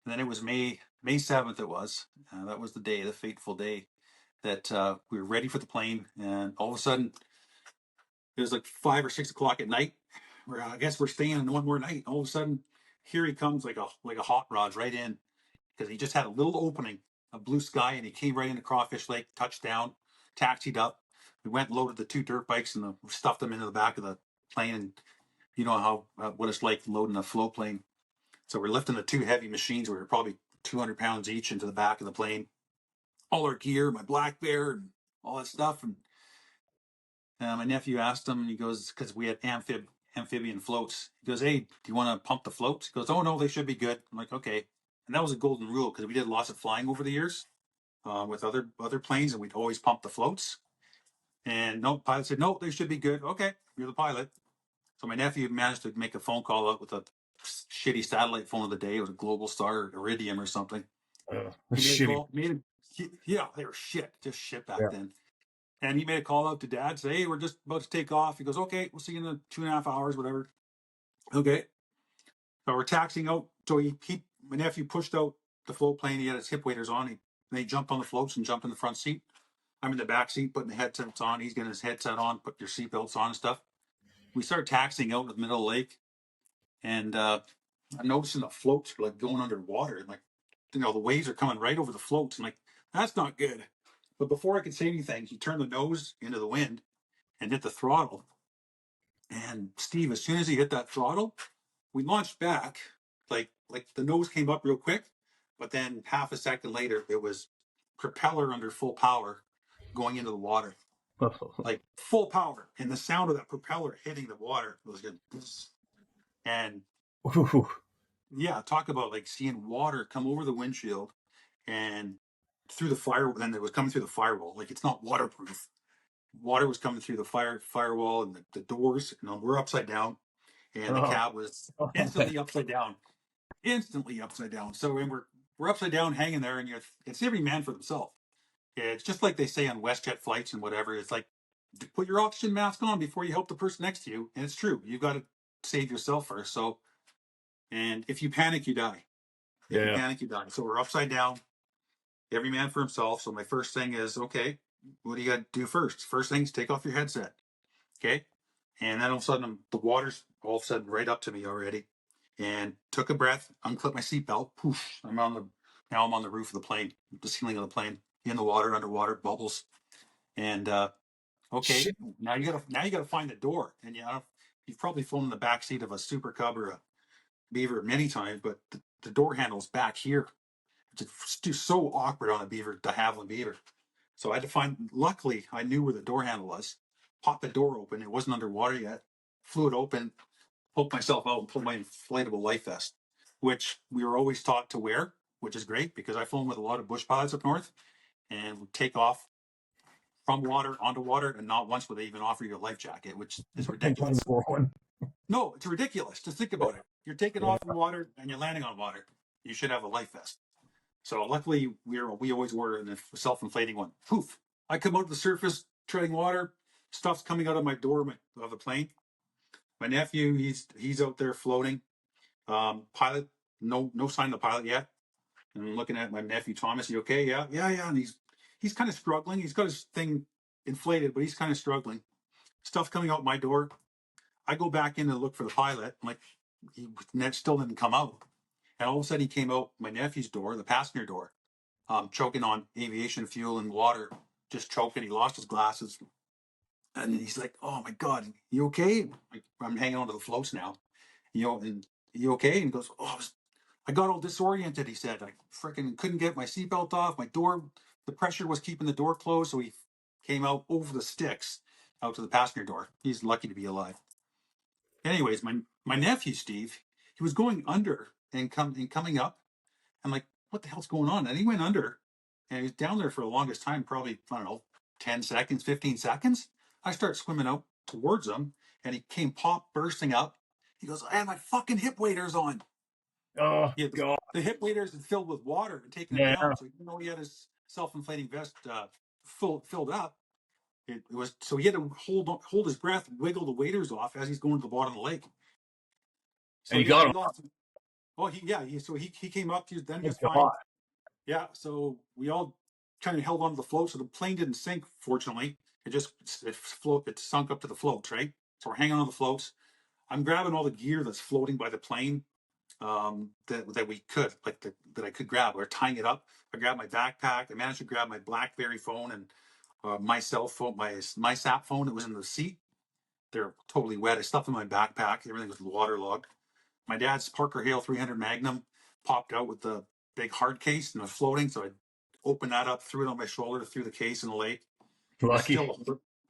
And then it was May 7th. It was that was the day, the fateful day that we were ready for the plane. And all of a sudden it was like 5 or 6 o'clock at night. I guess we're staying in one more night. All of a sudden, here he comes like a hot rod right in because he just had a little opening of blue sky and he came right into Crawfish Lake, touched down, taxied up. We went and loaded the two dirt bikes and stuffed them into the back of the plane. And you know how what it's like loading a float plane. So we're lifting the two heavy machines. We were probably 200 pounds each into the back of the plane. All our gear, my black bear, and all that stuff. And my nephew asked him, and he goes, because we had amphibian floats. He goes, "Hey, do you want to pump the floats?" He goes, "Oh no, they should be good." I'm like, "Okay." And that was a golden rule because we did lots of flying over the years with other planes, and we'd always pump the floats. And no, pilot said, "No, they should be good." Okay, you're the pilot. So my nephew managed to make a phone call out with a shitty satellite phone of the day. It was a Global Star Iridium or something. He made a Shitty. call. Yeah, they were shit, just shit back Yeah. then. And he made a call out to dad, say, "Hey, we're just about to take off." He goes, "Okay, we'll see you in 2.5 hours, whatever." Okay. So we're taxiing out. So my nephew pushed out the float plane. He had his hip waders on. They jumped on the floats and jumped in the front seat. I'm in the back seat, putting the headsets on. He's getting his headset on, put your seatbelts on and stuff. We start taxiing out in the middle of the lake. And I'm noticing the floats like going underwater. And like, the waves are coming right over the floats. I'm like, that's not good. But before I could say anything, he turned the nose into the wind and hit the throttle. And Steve, as soon as he hit that throttle, we launched back. Like the nose came up real quick, but then half a second later, it was propeller under full power going into the water, like full power. And the sound of that propeller hitting the water was good. And Ooh. yeah, talk about like seeing water come over the windshield and through the fire. Then it was coming through the firewall. Like it's not waterproof. Water was coming through the firewall and the doors. We're upside down, and the Oh. cab was instantly upside down, instantly upside down. So when we're upside down, hanging there, and it's every man for themselves. It's just like they say on WestJet flights and whatever. It's like put your oxygen mask on before you help the person next to you, and it's true. You've got to save yourself first. So, and if you panic, you die. If you Yeah. panic, you die. So we're upside down, every man for himself. So my first thing is, okay, what do you got to do first? First thing is take off your headset. Okay. And then all of a sudden, the water's all of a sudden right up to me already. And took a breath, unclipped my seatbelt. Poof! Now I'm on the roof of the plane, the ceiling of the plane, in the water, underwater, bubbles. And okay, Shit. now you gotta find the door. And you've probably flown in the back seat of a Super Cub or a Beaver many times, but the door handle's back here. It's just so awkward on a Beaver, de Havilland Beaver. So I had to find. Luckily, I knew where the door handle was. Popped the door open. It wasn't underwater yet. Flew it open. Poked myself out and pulled my inflatable life vest. which we were always taught to wear, which is great because I've flown with a lot of bush pilots up north, and we take off from water onto water, and not once would they even offer you a life jacket, which is ridiculous. No, it's ridiculous. Just think about it. You're taking off from water and you're landing on water. You should have a life vest. So luckily, we always wore a self-inflating one. Poof! I come out to the surface, treading water. Stuff's coming out of my door of the plane. My nephew, he's out there floating. Pilot, no sign of the pilot yet. And I'm looking at my nephew Thomas. You okay? Yeah, yeah, yeah. And he's kind of struggling. He's got his thing inflated, but he's kind of struggling. Stuff coming out my door. I go back in to look for the pilot. I'm like, he still didn't come out. And all of a sudden, he came out my nephew's door, the passenger door, choking on aviation fuel and water, just choking. He lost his glasses. And he's like, "Oh my God, you okay?" I'm hanging onto the floats now, and you okay? And he goes, "Oh, I got all disoriented." He said, "I freaking couldn't get my seatbelt off. My door, the pressure was keeping the door closed." So he came out over the sticks out to the passenger door. He's lucky to be alive. Anyways, my nephew Steve, he was going under and coming up. I'm like, "What the hell's going on?" And he went under, and he was down there for the longest time, probably I don't know, 10 seconds, 15 seconds. I start swimming out towards him, and he came bursting up. He goes, "I had my fucking hip waders on." Oh Yeah, God. the hip waders had filled with water and taken him Yeah. down. So even though he had his self-inflating vest filled up, it was so he had to hold his breath, wiggle the waders off as he's going to the bottom of the lake. And So you yeah, got we him. lost. Oh, he came up. Then he Good was fine. God. Yeah, so we all kind of held onto the float. So the plane didn't sink. Fortunately, it sunk up to the floats, right? So we're hanging on the floats. I'm grabbing all the gear that's floating by the plane that we could, that I could grab. We're tying it up. I grabbed my backpack. I managed to grab my BlackBerry phone and my cell phone, my sap phone that was in the seat. They're totally wet. I stuffed in my backpack. Everything was waterlogged. My dad's Parker Hale 300 Magnum popped out with the big hard case and was floating. So I opened that up, threw it on my shoulder, threw the case in the lake. There's Lucky. still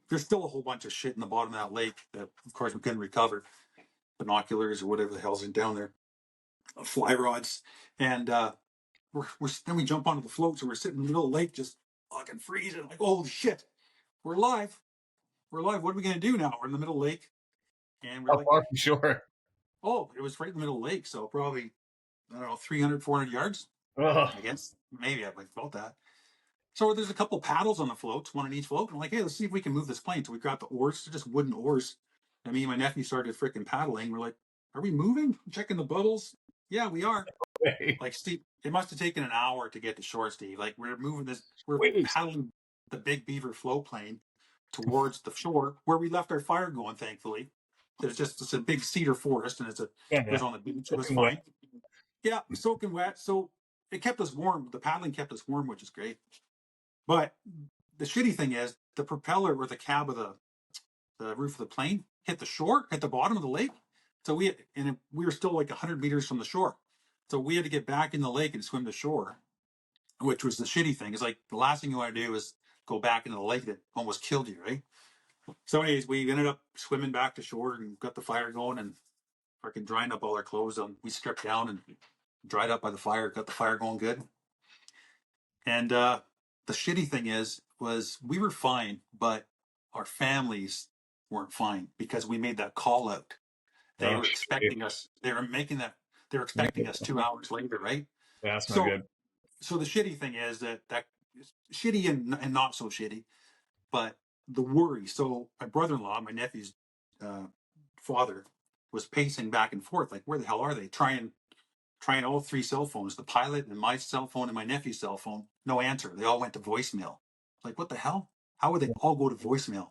there's still a whole bunch of shit in the bottom of that lake that, of course, we couldn't recover. Binoculars or whatever the hell's in down there, fly rods, and then we jump onto the float. So we're sitting in the middle of the lake, just fucking freezing. Like, holy shit, we're alive. We're alive. What are we gonna do now? We're in the middle of the lake, and we're How like, far from shore? oh, it was right in the middle of the lake, so probably I don't know, 300, 400 yards. Oh, I guess maybe I like about that. So there's a couple paddles on the floats, one on each float. I'm like, hey, let's see if we can move this plane. So we got the oars, they're just wooden oars. And me and my nephew started freaking paddling. We're like, are we moving? Checking the bubbles. Yeah, we are. wait. Like, Steve, it must have taken an hour to get to shore, Steve. Like, we're Wait. paddling the big beaver float plane towards the shore where we left our fire going, thankfully. It's a big cedar forest and it Yeah. was on the beach. It was Soaking wet. fine. Yeah, soaking wet. So it kept us warm. The paddling kept us warm, which is great. But the shitty thing is the propeller or the cab of the roof of the plane hit the shore, hit the bottom of the lake. So we were still like 100 meters from the shore. So we had to get back in the lake and swim to shore, which was the shitty thing. It's like the last thing you want to do is go back into the lake that almost killed you, right? So, anyways, we ended up swimming back to shore and got the fire going and freaking drying up all our clothes. We stripped down and dried up by the fire, got the fire going good. And the shitty thing was we were fine, but our families weren't fine because we made that call out. They Oh, were expecting us. They were making that. They were expecting us 2 hours later, right? that's not So, good. so the shitty thing is that shitty and not so shitty, but the worry. So my brother-in-law, my nephew's uh, father, was pacing back and forth, like, where the hell are they? Trying all three cell phones, the pilot and my cell phone and my nephew's cell phone. No answer. They all went to voicemail. Like, what the hell? How would they all go to voicemail?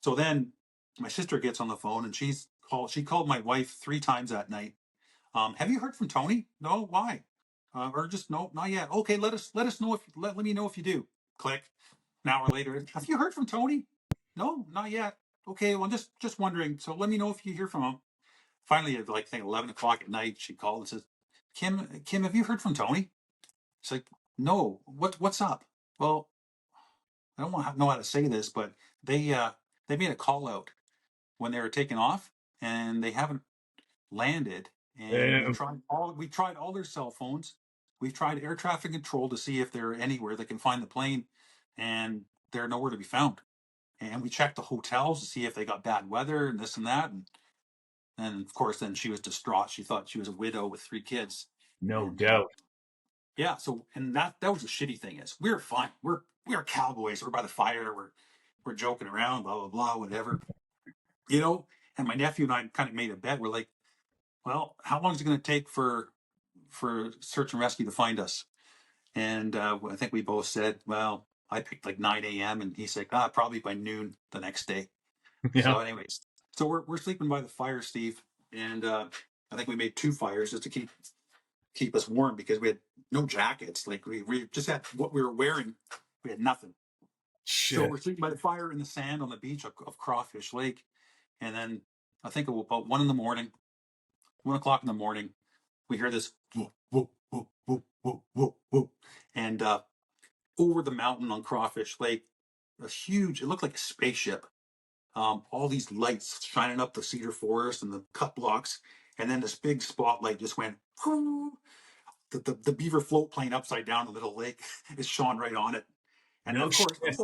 So then my sister gets on the phone and she called my wife 3 times that night. Have you heard from Tony? No, why? Or just no, not yet. Okay, let us know if let me know if you do. Click. An hour later, have you heard from Tony? No, not yet. Okay, well, I'm just wondering. So let me know if you hear from him. Finally, at like I think 11 o'clock at night, she called and says, Kim, have you heard from Tony? It's like, no. What's up? Well, I don't know how to say this, but they made a call out when they were taking off, and they haven't landed and Damn. we tried all their cell phones. We've tried air traffic control to see if they're anywhere that can find the plane, and they're nowhere to be found. And we checked the hotels to see if they got bad weather and this and that. And of course, then she was distraught. She thought she was a widow with 3 kids. No And doubt. yeah, so and that was the shitty thing is we're fine. We're cowboys. We're by the fire. We're joking around, blah blah blah, whatever. You know. And my nephew and I kind of made a bet. We're like, well, how long is it going to take for search and rescue to find us? And I think we both said, well, I picked like 9 a.m. and he's like, probably by noon the next day. Yeah. So, anyways, so we're sleeping by the fire, Steve, and I think we made 2 fires just to keep us warm because we had no jackets. Like we just had what we were wearing. We had nothing. So Shit. we're sleeping by the fire in the sand on the beach of Crawfish Lake, and then I think about 1 o'clock in the morning, we hear this whoop whoop whoop whoop whoop whoop whoop, and over the mountain on Crawfish Lake, a huge. It looked like a spaceship. All these lights shining up the cedar forest and the cut blocks, and then this big spotlight just went. The beaver float plane upside down in the middle of the lake is shone right on it. And then, No of course, shit.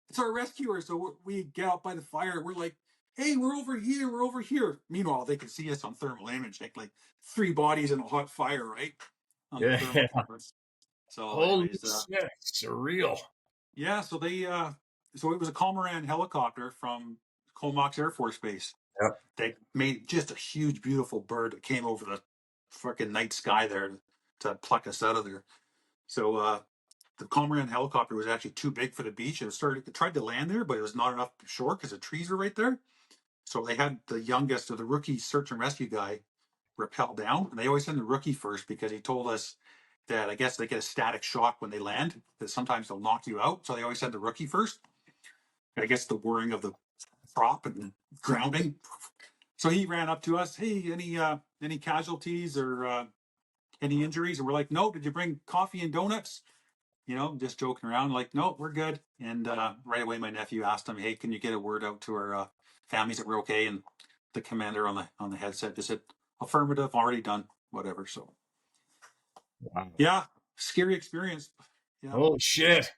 it's our rescuers. So we get out by the fire. We're like, hey, we're over here. We're over here. Meanwhile, they can see us on thermal imaging, like 3 bodies in a hot fire, right? On the thermal Yeah. cameras. So, Holy anyways, shit. Surreal. yeah, so it was a Comaran helicopter from Comox Air Force Base. Yep. They made just a huge, beautiful bird that came over the fucking night sky there to pluck us out of there. So the Comaran helicopter was actually too big for the beach. It tried to land there, but it was not enough shore because the trees were right there. So they had the youngest or the rookie search and rescue guy rappel down, and they always send the rookie first because he told us that I guess they get a static shock when they land. That sometimes they'll knock you out, so they always send the rookie first. I guess the whirring of the prop and grounding. So he ran up to us. Hey, any casualties or any injuries? And we're like, no. Did you bring coffee and donuts? Just joking around. Like, no, we're good. And right away, my nephew asked him, hey, can you get a word out to our families that we're okay? And the commander on the headset just said, affirmative, already done, whatever. So Wow. yeah, scary experience. Yeah, Holy shit.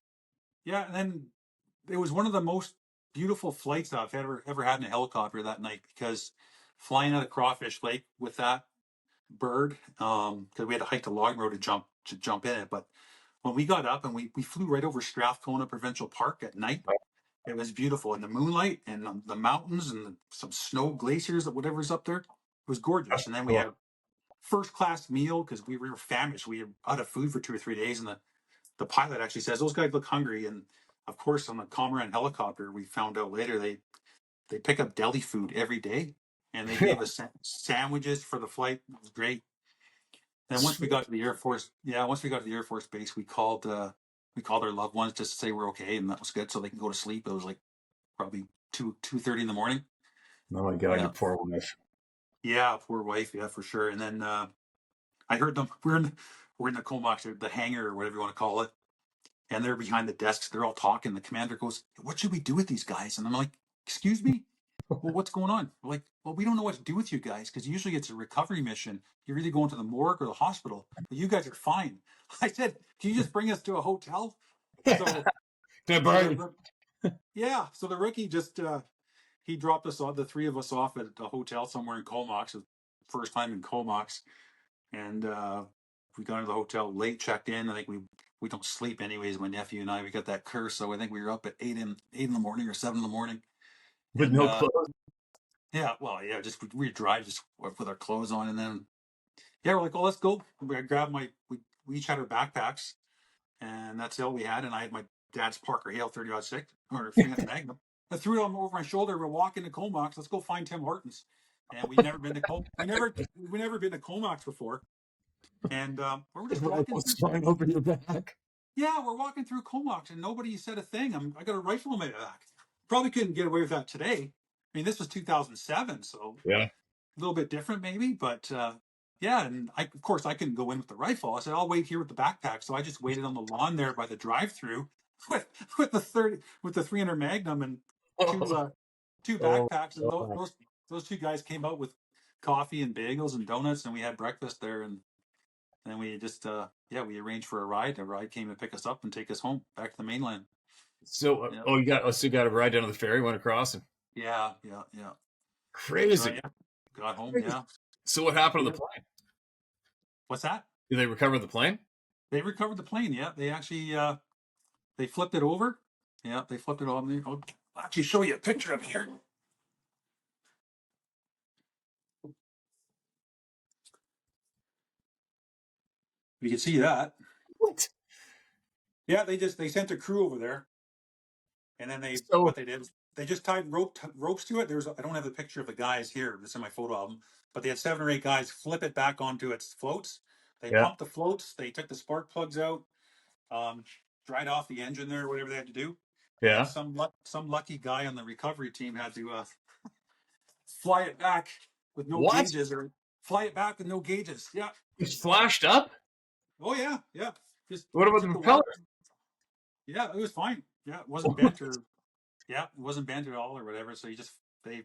yeah. And then it was one of the most beautiful flights I've ever had in a helicopter that night because flying out of Crawfish Lake with that bird, because we had to hike the log road to jump in it. But when we got up and we flew right over Strathcona Provincial Park at night, it was beautiful in the moonlight and the mountains and some snow glaciers, whatever's up there. It was gorgeous. And then we had a first class meal because we were famished. We were out of food for 2 or 3 days, and the pilot actually says those guys look hungry. And of course, on the Comaran helicopter, we found out later they pick up deli food every day, and they gave us sandwiches for the flight. It was great. And once we got to the Air Force, once we got to the Air Force Base, we called our loved ones just to say we're okay, and that was good, so they can go to sleep. It was like probably 2:30 in the morning. Oh my god, Yeah, your poor wife. yeah, poor wife, yeah, for sure. And then I heard them. We're in the Comox, the hangar, or whatever you want to call it, and they're behind the desks. They're all talking. The commander goes, "What should we do with these guys?" And I'm like, "Excuse me." Well, what's going on? We're like, well, we don't know what to do with you guys because usually it's a recovery mission. You're either going to the morgue or the hospital, but you guys are fine. I said, can you just bring us to a hotel? So, Can I so borrow you? so the rookie just he dropped us all, the 3 of us, off at a hotel somewhere in Comox. First time in Comox, and we got into the hotel late, checked in. I think we don't sleep anyways. My nephew and I, we got that curse, so I think we were up at 8 in the morning or 7 in the morning, With and no clothes? yeah, well, yeah, just we drive just with our clothes on, and then we're like, oh, let's go. We grabbed we each had our backpacks, and that's all we had. And I had my dad's Parker Hale 30-06 or 300 Magnum. I threw it over my shoulder. We're walking to Comox. Let's go find Tim Hortons. And we'd never been to we never been to Comox before. And we're just walking Rifles through. flying over your back. Yeah, we're walking through Comox, and nobody said a thing. I got a rifle in my back. Probably couldn't get away with that today. I mean, this was 2007, so Yeah. a little bit different maybe, but yeah. And of course I couldn't go in with the rifle. I said, I'll wait here with the backpack. So I just waited on the lawn there by the drive-through with the 300 Magnum and two Oh two my backpacks. And god. those 2 guys came out with coffee and bagels and donuts, and we had breakfast there, and then we just we arranged for a ride. A ride came to pick us up and take us home back to the mainland. So, Yeah, you got to ride down to the ferry, went across, and yeah. So crazy. yeah, got home. Crazy. Yeah. So, what happened to Yeah. the plane? What's that? Did they recover the plane? They recovered the plane. Yeah, they actually they flipped it over. Yeah, they flipped it on. I'll actually show you a picture of it here. You can see that. What? Yeah, they sent a crew over there, and then So, what they did was they just tied ropes to it. I don't have the picture of the guys here. It's in my photo album, but they had 7 or 8 guys flip it back onto its floats. They yeah, pumped the floats. They took the spark plugs out, um, dried off the engine there, whatever they had to do, and then yeah. some lucky guy on the recovery team had to fly it back with no What? gauges, or fly it back with no gauges. Yeah. It's flashed up? Oh yeah. Just What about the took the water. propellers? Yeah, it was fine. Yeah, it wasn't bent, or yeah, it wasn't bent at all or whatever. So they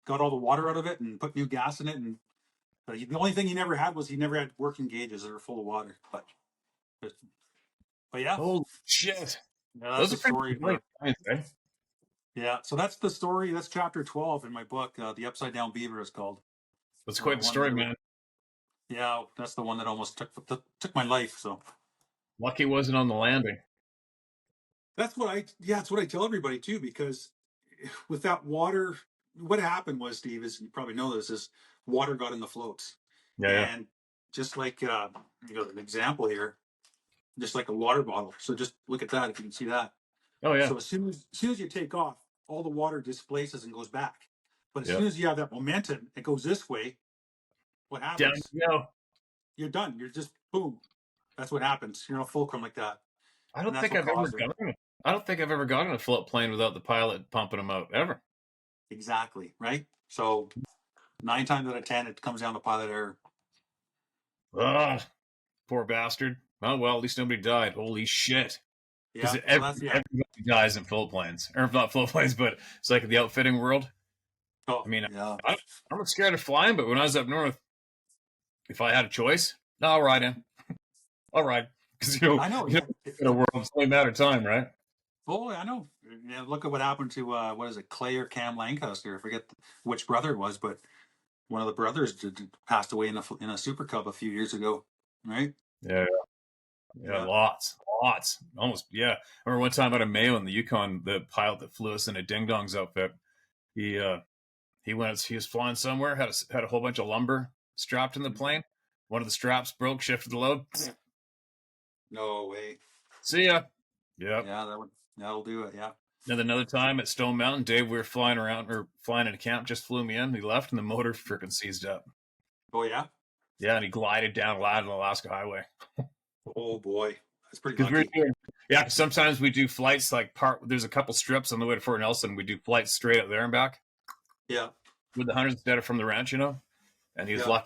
got all the water out of it and put new gas in it. And the only thing he never had was he never had working gauges that were full of water. But yeah, Holy shit. yeah, that's Those the are pretty story complete, for. eh? Yeah, so that's the story. That's chapter 12 in my book. The Upside Down Beaver is called. That's The quite the one that story, man. yeah, that's the one that almost took my life. So Lucky wasn't on the landing. that's what I tell everybody too, because without water, what happened was, Steve, is you probably know this, is water got in the floats. Yeah, yeah. And just like an example here, just like a water bottle. So just look at that if you can see that. Oh, yeah. So as soon as you take off, all the water displaces and goes back. But as Yeah. soon as you have that momentum, it goes this way. What Down happens? you go. You're done. You're just boom. That's what happens. You're in a fulcrum like that, I and don't that's think what I've ever caused it. gone. I don't think I've ever gone on a float plane without the pilot pumping them out ever. Exactly right. So 9 times out of 10, it comes down to pilot error. Ah, poor bastard. Oh well, at least nobody died. Holy shit! Because Yeah. So that's yeah. everybody dies in float planes, or not float planes, but it's like the outfitting world. Oh I mean, yeah. I'm not scared of flying, but when I was up north, if I had a choice, no, I'll ride in. All right, because I know. you know, Yeah. in a world, it's only a matter of time, right? Oh, I know. Yeah, look at what happened to what is it, Clay or Cam Lancaster? I forget which brother it was, but one of the brothers passed away in a Super Cub a few years ago, right? Yeah, yeah, Yeah. lots, almost. Yeah, I remember one time out of Mayo in the Yukon, the pilot that flew us in a ding dongs outfit. He he went. He was flying somewhere. Had a whole bunch of lumber strapped in the plane. One of the straps broke. Shifted the load. No way. See ya. Yep. Yeah, that'll do it. Yeah. And another time at Stone Mountain, Dave, we were flying around or flying in a camp, just flew me in. He left and the motor freaking seized up. Oh yeah. Yeah, and he glided down loud on the Alaska Highway. Oh boy, that's pretty Because we were lucky. doing, yeah, 'cause sometimes we do flights like there's a couple strips on the way to Fort Nelson. We do flights straight up there and back Yeah. with the hunters instead of from the ranch, you know? And he was Yeah.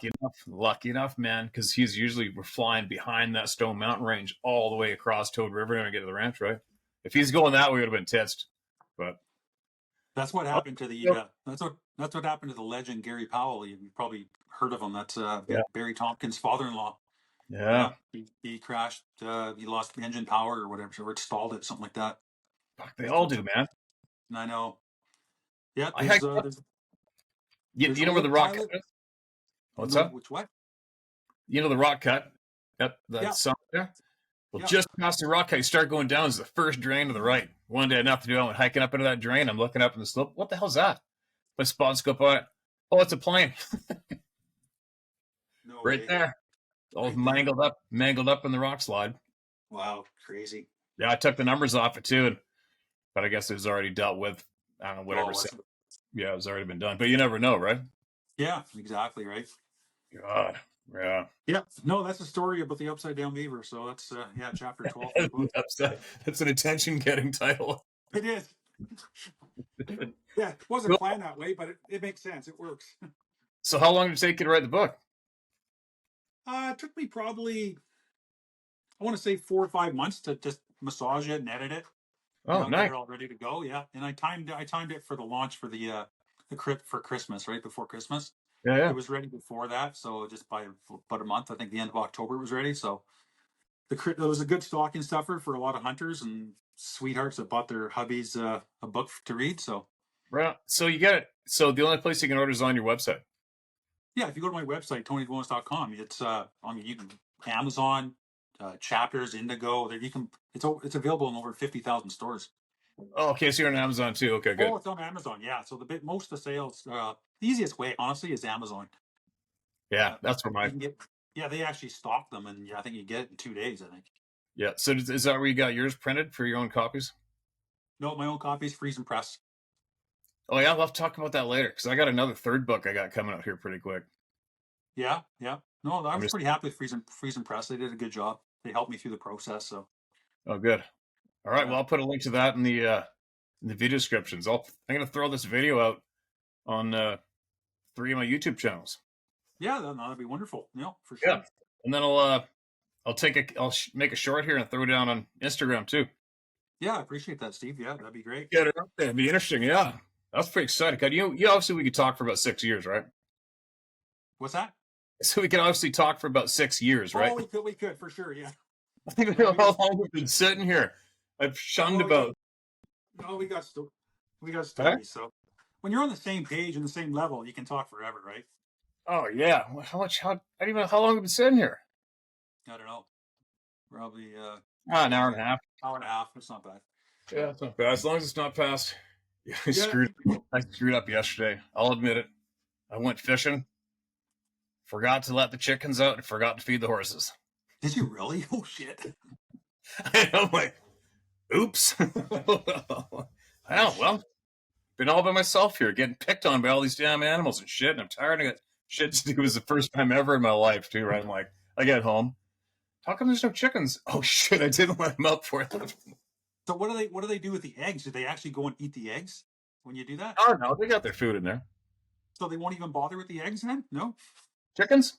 lucky enough, man, because we're flying behind that Stone Mountain range all the way across Toad River to get to the ranch, right? If he's going that way, we would have been titsed. But That's what oh, happened to yep. that's what happened to the legend Gary Powell. You've probably heard of him. That's Yeah, Barry Tompkins' father-in-law. yeah, Yeah, he crashed. He lost engine power or whatever, or it stalled it, something like that. fuck, they all So do, man. and I know. Yeah, I heck, there's you an know where the old rock pilot. cut is? What's No, up? which what? You know the rock cut? That Yeah, song there? Well, yeah. just past the rock cut, you start going down is the first drain to the right. One day, enough to do. I went hiking up into that drain. I'm looking up in the slope. What the hell's that? Put a spot scope on it. Oh, it's a plane No right way. there. All Right there. mangled up in the rock slide. Wow, crazy. Yeah, I took the numbers off it too, but I guess it was already dealt with. I don't know, Oh, whatever. what's Yeah, it's already been done. But you never know, right? yeah, exactly right. God, yeah. Yeah, no, that's a story about the upside down beaver. So that's yeah, chapter 12 in the book. That's an attention-getting title. It is. Yeah, it wasn't planned that way, but it makes sense. It works. So, how long did it take you to write the book? It took me probably, I want to say 4 or 5 months to just massage it and edit it. Oh, Get nice. it all ready to go. Yeah, and I timed it for the launch for the for Christmas, right before Christmas. Yeah, It yeah. was ready before that, so just by about a month, I think the end of October it was ready. So it was a good stocking stuffer for a lot of hunters and sweethearts that bought their hubbies a book to read. So Right. So you get it. So the only place you can order is on your website. yeah, if you go to my website, tonydebonis.com, it's I mean you can Amazon, Chapters, Indigo. There you can it's available in over 50,000 stores. Oh, okay. So you're on Amazon too. Okay, Oh, good. it's on Amazon. Yeah, so most of the sales, the easiest way, honestly, is Amazon. Yeah, Yeah, that's where you my can get. Yeah, they actually stock them, and yeah, I think you get it in 2 days. I think. yeah. So is that where you got yours printed for your own copies? No, my own copies, freeze and press. Oh yeah, I'll have to talk about that later because I got another third book I got coming out here pretty quick. Yeah, yeah. No, I I'm was just pretty happy with freeze and press. They did a good job. They helped me through the process. So oh good. All right, yeah, well I'll put a link to that in the video descriptions. I'm gonna throw this video out on 3 of my YouTube channels. yeah, that'd be wonderful. Yeah, for Yeah, sure. and then I'll make a short here and throw it down on Instagram too. Yeah, I appreciate that, Steve. Yeah, that'd be great. Get it up there. It'd be interesting. Yeah, that's pretty exciting. You obviously we could talk for about 6 years, right? What's that? So we can obviously talk for about 6 years, right? Oh, we could for sure. Yeah, I think we yeah. know how long we've been sitting here. I've shunned Oh, we got, about. no, we got Huh? stories. So when you're on the same page and the same level, you can talk forever, right? Oh yeah. How much? I don't even know how long we've been sitting here. I don't know. Probably Ah, an yeah, hour and a half. hour and a half. It's not bad. Yeah, it's not bad. As long as it's not past. Yeah, Yeah. I screwed up yesterday. I'll admit it. I went fishing, forgot to let the chickens out, and forgot to feed the horses. Did you really? Oh shit. I'm like, oops. Oh, well, been all by myself here, getting picked on by all these damn animals and shit, and I'm tired of it. Shit, it was the first time ever in my life, too, right? I'm like, I get home. How come there's no chickens? Oh shit, I didn't let them out for it. So what do they do with the eggs? Do they actually go and eat the eggs when you do that? Oh no, they got their food in there. So they won't even bother with the eggs then? No? Chickens?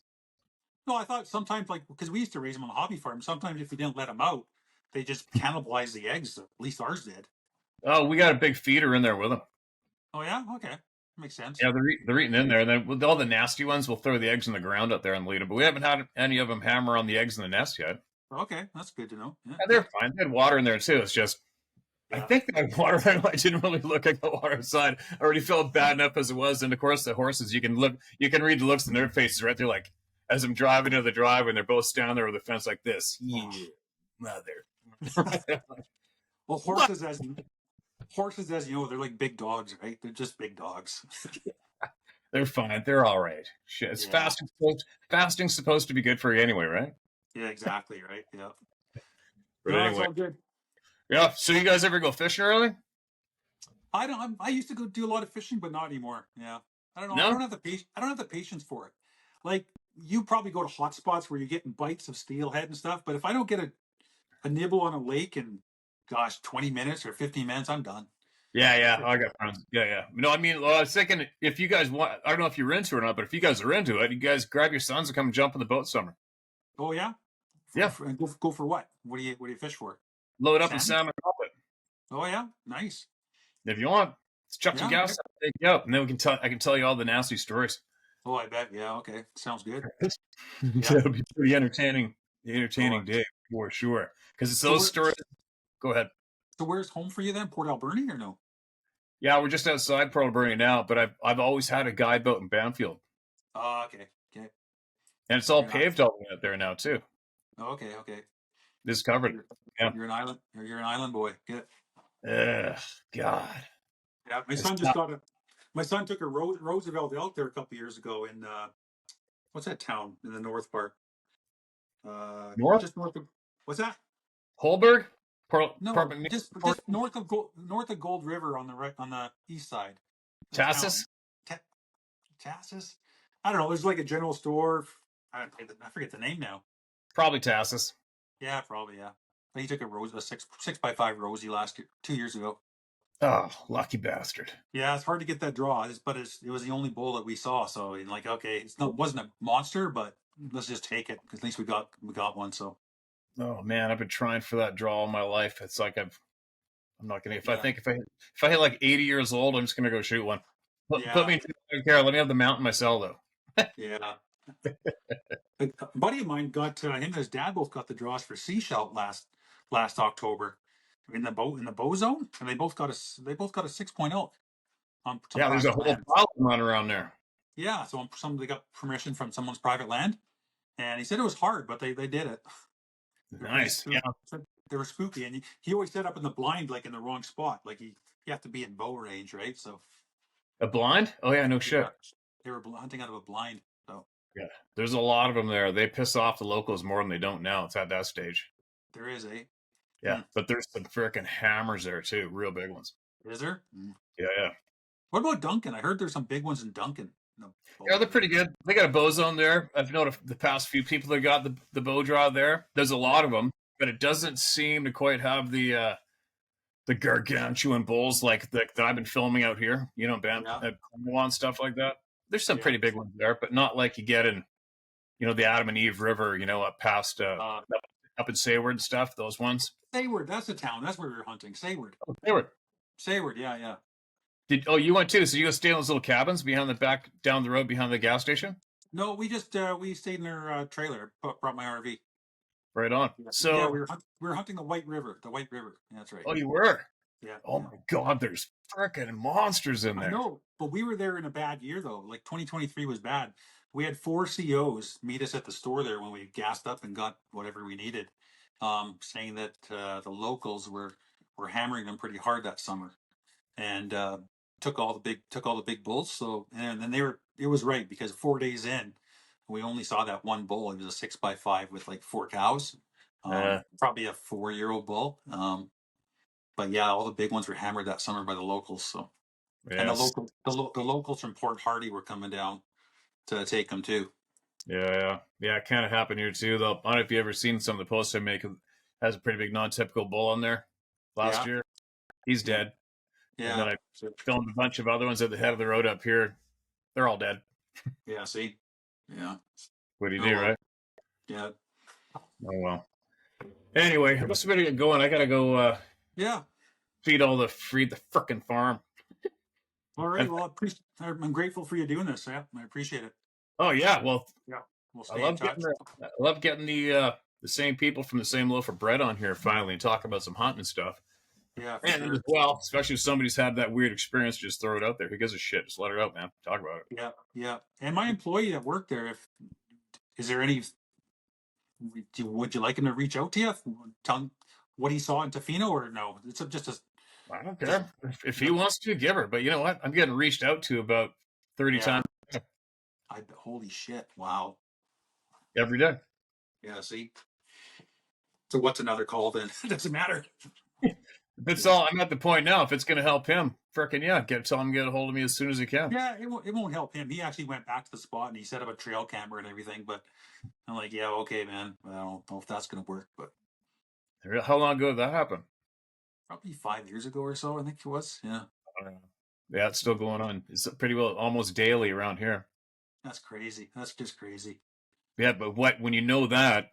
No, I thought sometimes like because we used to raise them on a hobby farm, sometimes if you didn't let them out, they just cannibalize the eggs. At least ours did. Oh, we got a big feeder in there with them. Oh yeah? Okay. Makes sense. Yeah, they're eating in there. And then with all the nasty ones, we'll throw the eggs in the ground out there and lead them. But we haven't had any of them hammer on the eggs in the nest yet. Okay, that's good to know. Yeah, Yeah, they're good. fine. They had water in there too. It's just I Yeah. think that water. I didn't really look at the water inside. I already felt bad enough as it was. And of course, the horses. You can read the looks in their faces right there. Like as I'm driving to the drive, and they're both standing there with the fence like this. Yeah, Oh. mother. Well, What? horses, as you know, they're like big dogs, right? They're just big dogs. They're fine. They're all right. Shit, it's Yeah. fasting's supposed to be good for you anyway, right? Yeah, exactly, right? Yeah. But No, it's anyway, all good. yeah. So you guys ever go fishing early? I don't. I used to go do a lot of fishing, but not anymore. Yeah, I don't know. I No. don't have the patience. I don't have the patience for it. Like you probably go to hot spots where you're getting bites of steelhead and stuff. But if I don't get a nibble on a lake in, gosh, 20 minutes or 15 minutes, I'm done. Yeah, That's yeah. it. I got friends. Yeah, yeah. No, I mean, well, I was thinking if you guys want, I don't know if you're into it or not, but if you guys are into it, you guys grab your sons and come jump in the boat summer. Oh yeah. Yeah, And go for what? What do you fish for? load up and Salmon? salmon off it. Oh yeah, nice. If you want, let's chuck some Yeah. gas, Okay. take you out, and then we can tell. I can tell you all the nasty stories. Oh, I bet. Yeah. Okay. Sounds good. Yeah. It'll be pretty Oh, entertaining day for sure. Because it's so those where stories. Go ahead. so where's home for you then? Port Alberni or no? Yeah, we're just outside Pearl Burning now, but I've always had a guide boat in Banfield, Oh, okay. Okay. and it's all You're not. paved all the way out there now too. Oh, okay. Okay. It's covered. You're, Yeah. you're an island. You're an island boy. Good. Ugh, God. Yeah. It's not My son took a Roosevelt out there a couple years ago in what's that town in the north part? north. Just north of what's that? Holberg? Port, No, Port, Port, just north of Gold River on the right on the east side. The town. Tassus? Ta- Tassus. I don't know. There's like a general store. I forget the name now. Probably Tassus. Yeah, probably. Yeah. But he took a 6x5 Rosie last year, 2 years ago. Oh, lucky bastard. Yeah, it's hard to get that draw, but it was the only bull that we saw. So like, okay, wasn't a monster, but let's just take it because at least we got one. So Oh man, I've been trying for that draw all my life. It's like I'm not gonna. yeah, If I hit like 80 years old, I'm just gonna go shoot one. Put yeah, me in care. Let me have the mount in my cell though. Yeah. A buddy of mine got him and his dad both got the draws for seashell last October in the bow zone, and they both got a 6.0 on some Yeah, there's a private whole land. pile of them running around there. Yeah, so they got permission from someone's private land, and he said it was hard, but they did it. They're pretty Nice. spooky. Yeah. They were spooky, and he always set up in the blind, like in the wrong spot. Like you have to be in bow range, right? So A blind? Oh yeah, no yeah, shit. they were hunting out of a blind. So Yeah. There's a lot of them there. They piss off the locals more than they don't now. It's at that stage. there is a. Yeah. But there's some freaking hammers there too, real big ones. Is there? Yeah, yeah. What about Duncan? I heard there's some big ones in Duncan. No, Yeah, they're pretty good. They got a bow zone there. I've noticed the past few people that got the bow draw there. There's a lot of them, but it doesn't seem to quite have the gargantuan bulls like that I've been filming out here. You know, at Cornwall and stuff like that. There's some pretty big ones there, but not like you get in, the Adam and Eve River. Up past up in Sayward and stuff. Those ones. Sayward, that's the town. That's where we were hunting. Sayward. Oh, Sayward. Sayward, yeah. You went too? So you go stay in those little cabins behind the back down the road behind the gas station? No, we just we stayed in their trailer. Brought my RV. Right on. Yeah. So yeah, we were hunting the White River. The White River. Yeah, that's right. Oh, you were? Yeah. Oh my God, there's freaking monsters in there. I know, but we were there in a bad year though. Like 2023 was bad. We had 4 COs meet us at the store there when we gassed up and got whatever we needed, saying that the locals were hammering them pretty hard that summer, and took all the big bulls. So and then it was right because 4 days in, we only saw that one bull. It was a 6x5 with like 4 cows, probably a 4-year-old bull. But yeah, all the big ones were hammered that summer by the locals. So and yes. the locals from Port Hardy were coming down to take them too. Yeah. It kind of happened here too, though. I don't know if you ever seen some of the posts I make. It has a pretty big non-typical bull on there. Last year, he's dead. Yeah. And then I filmed a bunch of other ones at the head of the road up here. They're all dead. Yeah. See. Yeah. What do you do, right? Yeah. Oh well. Anyway, I must better get going. I gotta go. Yeah. Feed the frickin' farm. All right. Well, I'm grateful for you doing this. Yeah, I appreciate it. Oh yeah. Well, yeah. We'll I stay in touch. I love getting the same people from the same loaf of bread on here finally and talk about some hunting and stuff. Yeah, and sure. as well, especially if somebody's had that weird experience, just throw it out there. Who gives a shit? Just let it out, man. Talk about it. Yeah. And my employee that worked there, is there any? Would you like him to reach out to you, tell him what he saw in Tofino, or no? It's just a. I don't care if he wants to, give her. But you know what? I'm getting reached out to about 30 times. Holy shit! Wow. Every day. Yeah. See. So what's another call then? It doesn't matter. That's all. I'm at the point now. If it's going to help him, frickin' yeah, tell him to get a hold of me as soon as he can. Yeah, it won't help him. He actually went back to the spot and he set up a trail camera and everything. But I'm like, yeah, okay, man. I don't know if that's going to work. But how long ago did that happen? Probably 5 years ago or so, I think it was. Yeah. Yeah, it's still going on. It's pretty well almost daily around here. That's crazy. That's just crazy. Yeah, but when you know that,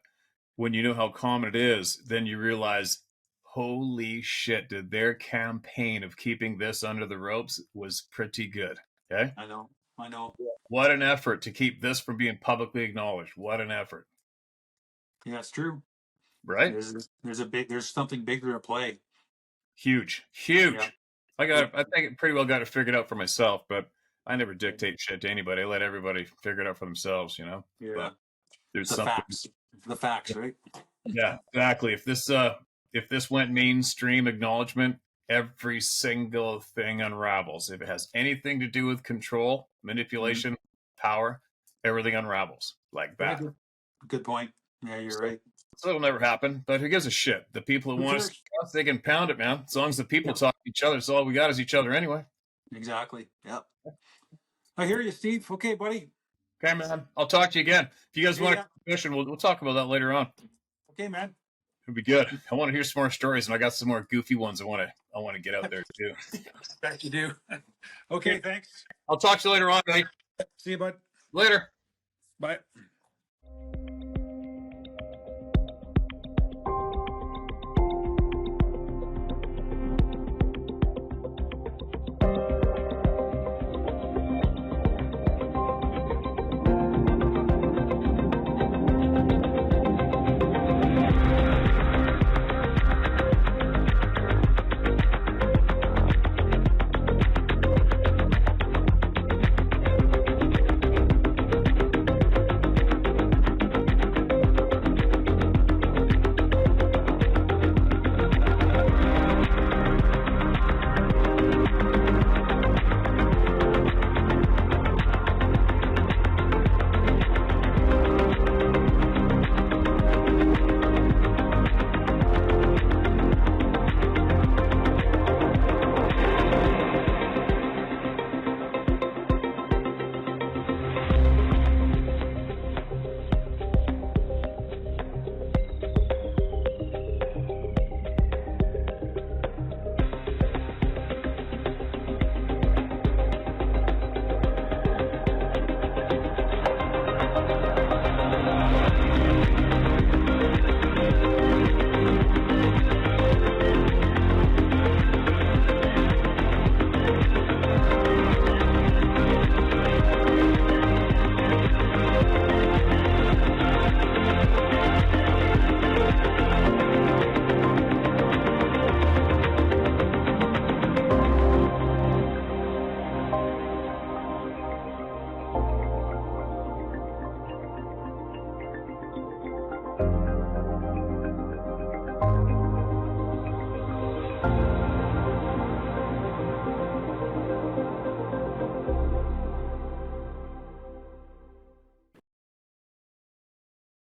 when you know how common it is, then you realize, holy shit, did their campaign of keeping this under the ropes was pretty good. Okay? I know. What an effort to keep this from being publicly acknowledged. What an effort. Yeah, it's true. Right? There's something bigger at play. Huge. Yeah. I think I pretty well got it figured out for myself, but I never dictate shit to anybody. I let everybody figure it out for themselves, Yeah. But there's the facts, right? Yeah, exactly. If this went mainstream acknowledgement, every single thing unravels. If it has anything to do with control, manipulation, power, everything unravels like that. Good point. Yeah, you're right. So it'll never happen, but who gives a shit? The people who want us, they can pound it, man. As long as the people talk to each other, so all we got is each other anyway. Exactly. Yep. I hear you, Steve. Okay, buddy. Okay, man. I'll talk to you again. If you guys want a discussion, we'll talk about that later on. Okay, man. It'll be good. I want to hear some more stories, and I got some more goofy ones I want to get out there too. Bet you do. Okay, thanks. I'll talk to you later on, buddy. See you, bud. Later. Bye.